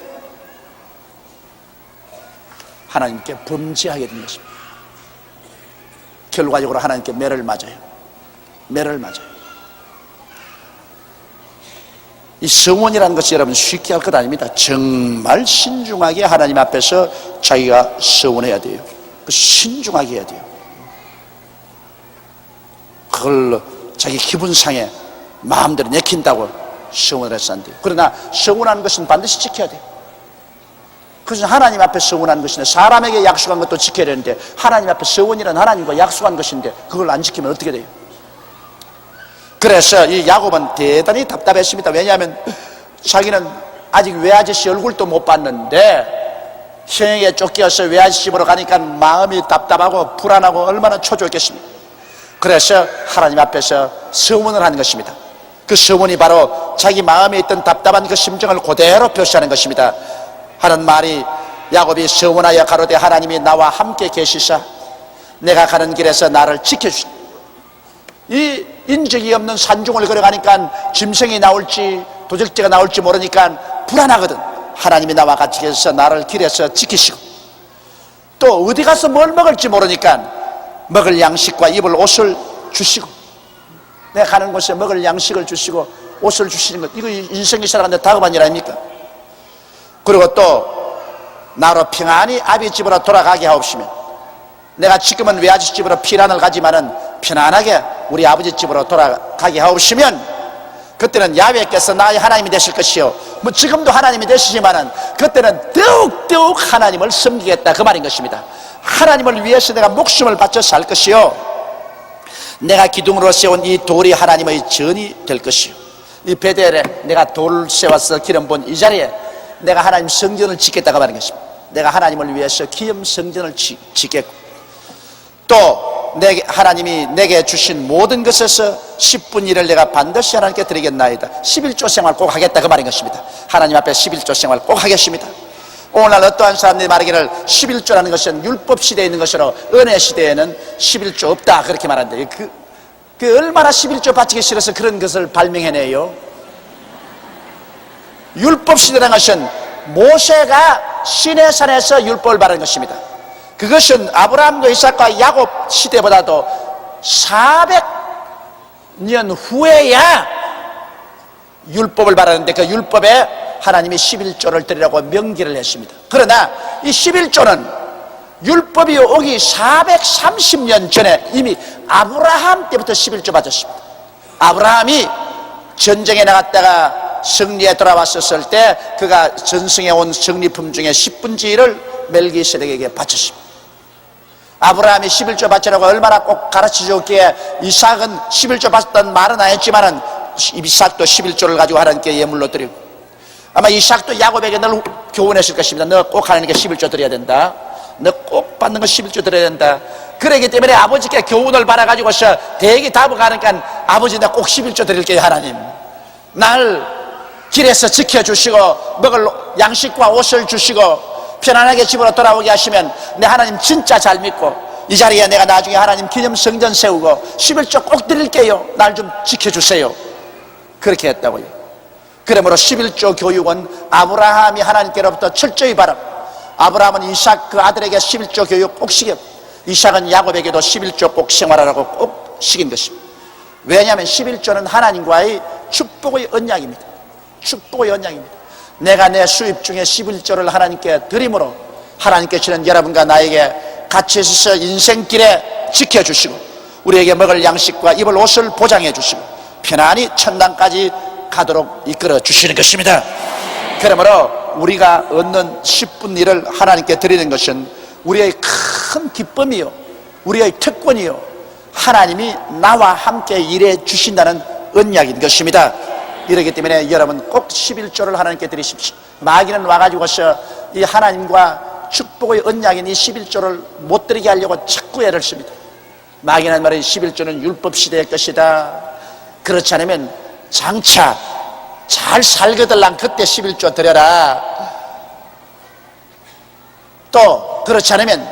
하나님께 범죄하게 된 것입니다. 결과적으로 하나님께 매를 맞아요. 매를 맞아요. 이 서원이라는 것이 여러분 쉽게 할 것 아닙니다. 정말 신중하게 하나님 앞에서 자기가 서원해야 돼요. 신중하게 해야 돼요. 그걸 자기 기분상에 마음대로 내킨다고 서원을 해서 안 돼요. 그러나 서원하는 것은 반드시 지켜야 돼요. 그것은 하나님 앞에 서원한 것인데, 사람에게 약속한 것도 지켜야 되는데, 하나님 앞에 서원이란 하나님과 약속한 것인데 그걸 안 지키면 어떻게 돼요? 그래서 이 야곱은 대단히 답답했습니다. 왜냐하면 자기는 아직 외아저씨 얼굴도 못 봤는데 형에게 쫓겨서 외아저씨 집으로 가니까 마음이 답답하고 불안하고 얼마나 초조했겠습니까? 그래서 하나님 앞에서 서원을 하는 것입니다. 그 서원이 바로 자기 마음에 있던 답답한 그 심정을 그대로 표시하는 것입니다. 하는 말이, 야곱이 서원하여 가로되 하나님이 나와 함께 계시사 내가 가는 길에서 나를 지켜주시다. 이 인적이 없는 산중을 걸어가니까 짐승이 나올지 도적제가 나올지 모르니까 불안하거든. 하나님이 나와 같이 계셔서 나를 길에서 지키시고, 또 어디 가서 뭘 먹을지 모르니까 먹을 양식과 입을 옷을 주시고, 내가 가는 곳에 먹을 양식을 주시고 옷을 주시는 것, 이거 인생이 살아가는데 다급한 일 아닙니까? 그리고 또 나로 평안히 아비 집으로 돌아가게 하옵시면, 내가 지금은 외아저씨 집으로 피난을 가지만은 편안하게 우리 아버지 집으로 돌아가게 하옵시면, 그때는 야훼께서 나의 하나님이 되실 것이요, 뭐 지금도 하나님이 되시지만은 그때는 더욱더욱 하나님을 섬기겠다, 그 말인 것입니다. 하나님을 위해서 내가 목숨을 바쳐 살 것이요, 내가 기둥으로 세운 이 돌이 하나님의 전이 될 것이요, 이 베델에 내가 돌을 세워서 기름 본 이 자리에 내가 하나님 성전을 짓겠다고 말하는 것입니다. 내가 하나님을 위해서 기름 성전을 짓겠고, 또 하나님이 내게 주신 모든 것에서 10분의 1을 내가 반드시 하나님께 드리겠나이다. 11조 생활 꼭 하겠다, 그 말인 것입니다. 하나님 앞에 11조 생활 꼭 하겠습니다. 오늘날 어떠한 사람들이 말하기를 11조라는 것은 율법 시대에 있는 것으로 은혜 시대에는 11조 없다, 그렇게 말하는데, 그 얼마나 11조 바치기 싫어서 그런 것을 발명해내요. 율법 시대라는 것은 모세가 시내산에서 율법을 받은 것입니다. 그것은 아브라함과 이삭과 야곱 시대보다도 400년 후에야 율법을 받았는데, 그 율법에 하나님이 11조를 드리라고 명기를 했습니다. 그러나 이 11조는 율법이 오기 430년 전에 이미 아브라함 때부터 11조 받았습니다. 아브라함이 전쟁에 나갔다가 승리에 돌아왔었을 때 그가 전승해 온 승리품 중에 10분의 1을 멜기세덱에게 바쳤습니다. 아브라함이 11조 바치라고 얼마나 꼭 가르쳐 줬기에 이삭은 11조 받았던 말은 안 했지만은 이삭도 11조를 가지고 하나님께 예물로 드리고, 아마 이삭도 야곱에게 늘 교훈했을 것입니다. 너 꼭 하나님께 11조 드려야 된다. 너 꼭 받는 거 11조 드려야 된다. 그러기 때문에 아버지께 교훈을 받아가지고서 대기 답을 가니까 아버지 나 꼭 11조 드릴게요. 하나님 날 길에서 지켜주시고 먹을 양식과 옷을 주시고 편안하게 집으로 돌아오게 하시면 내 하나님 진짜 잘 믿고 이 자리에 내가 나중에 하나님 기념 성전 세우고 11조 꼭 드릴게요. 날 좀 지켜주세요. 그렇게 했다고요. 그러므로 11조 교육은 아브라함이 하나님께로부터 철저히 받았고, 아브라함은 이삭 그 아들에게 11조 교육 꼭 시켰고, 이삭은 야곱에게도 11조 꼭 생활하라고 꼭 시킨 것입니다. 왜냐하면 11조는 하나님과의 축복의 언약입니다. 축복의 언약입니다. 내가 내 수입 중에 11조를 하나님께 드림으로 하나님께서는 여러분과 나에게 같이 있어서 인생길에 지켜주시고 우리에게 먹을 양식과 입을 옷을 보장해 주시고 편안히 천당까지 가도록 이끌어 주시는 것입니다. 그러므로 우리가 얻는 10분의 1을 하나님께 드리는 것은 우리의 큰 기쁨이요, 우리의 특권이요, 하나님이 나와 함께 일해 주신다는 언약인 것입니다. 이렇기 때문에 여러분 꼭 11조를 하나님께 드리십시오. 마귀는 와가지고서 이 하나님과 축복의 언약인 이 11조를 못 드리게 하려고 자꾸 애를 씁니다. 마귀는 말이 11조는 율법 시대의 것이다. 그렇지 않으면 장차 잘 살거들랑 그때 11조 드려라. 또 그렇지 않으면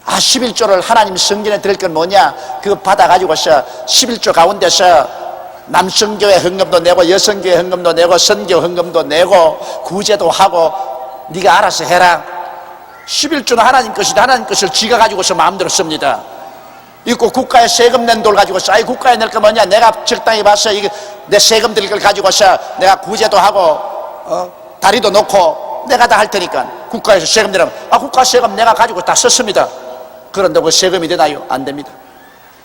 11조를 하나님 성전에 드릴 건 뭐냐, 그거 받아가지고서 11조 가운데서 남성교회 헌금도 내고 여성교회 헌금도 내고 선교 헌금도 내고 구제도 하고 네가 알아서 해라. 11조는 하나님 것이다. 하나님 것을 지가 가지고서 마음대로 씁니다. 이거 국가에 세금 낸 돈을 가지고서 국가에 낼 거 뭐냐, 내가 적당히 봐서 이게 내 세금 드릴 걸 가지고서 내가 구제도 하고 다리도 놓고 내가 다 할 테니까 국가에서 세금 내라면 국가 세금 내가 가지고 다 썼습니다. 그런다고 세금이 되나요? 안 됩니다.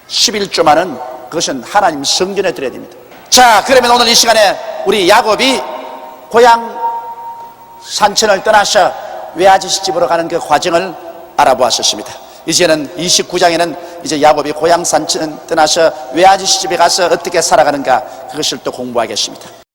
11조만은 그것은 하나님 성전에 드려야 됩니다. 자, 그러면 오늘 이 시간에 우리 야곱이 고향 산천을 떠나서 외아저씨 집으로 가는 그 과정을 알아보았었습니다. 이제는 29장에는 이제 야곱이 고향 산천을 떠나서 외아저씨 집에 가서 어떻게 살아가는가, 그것을 또 공부하겠습니다.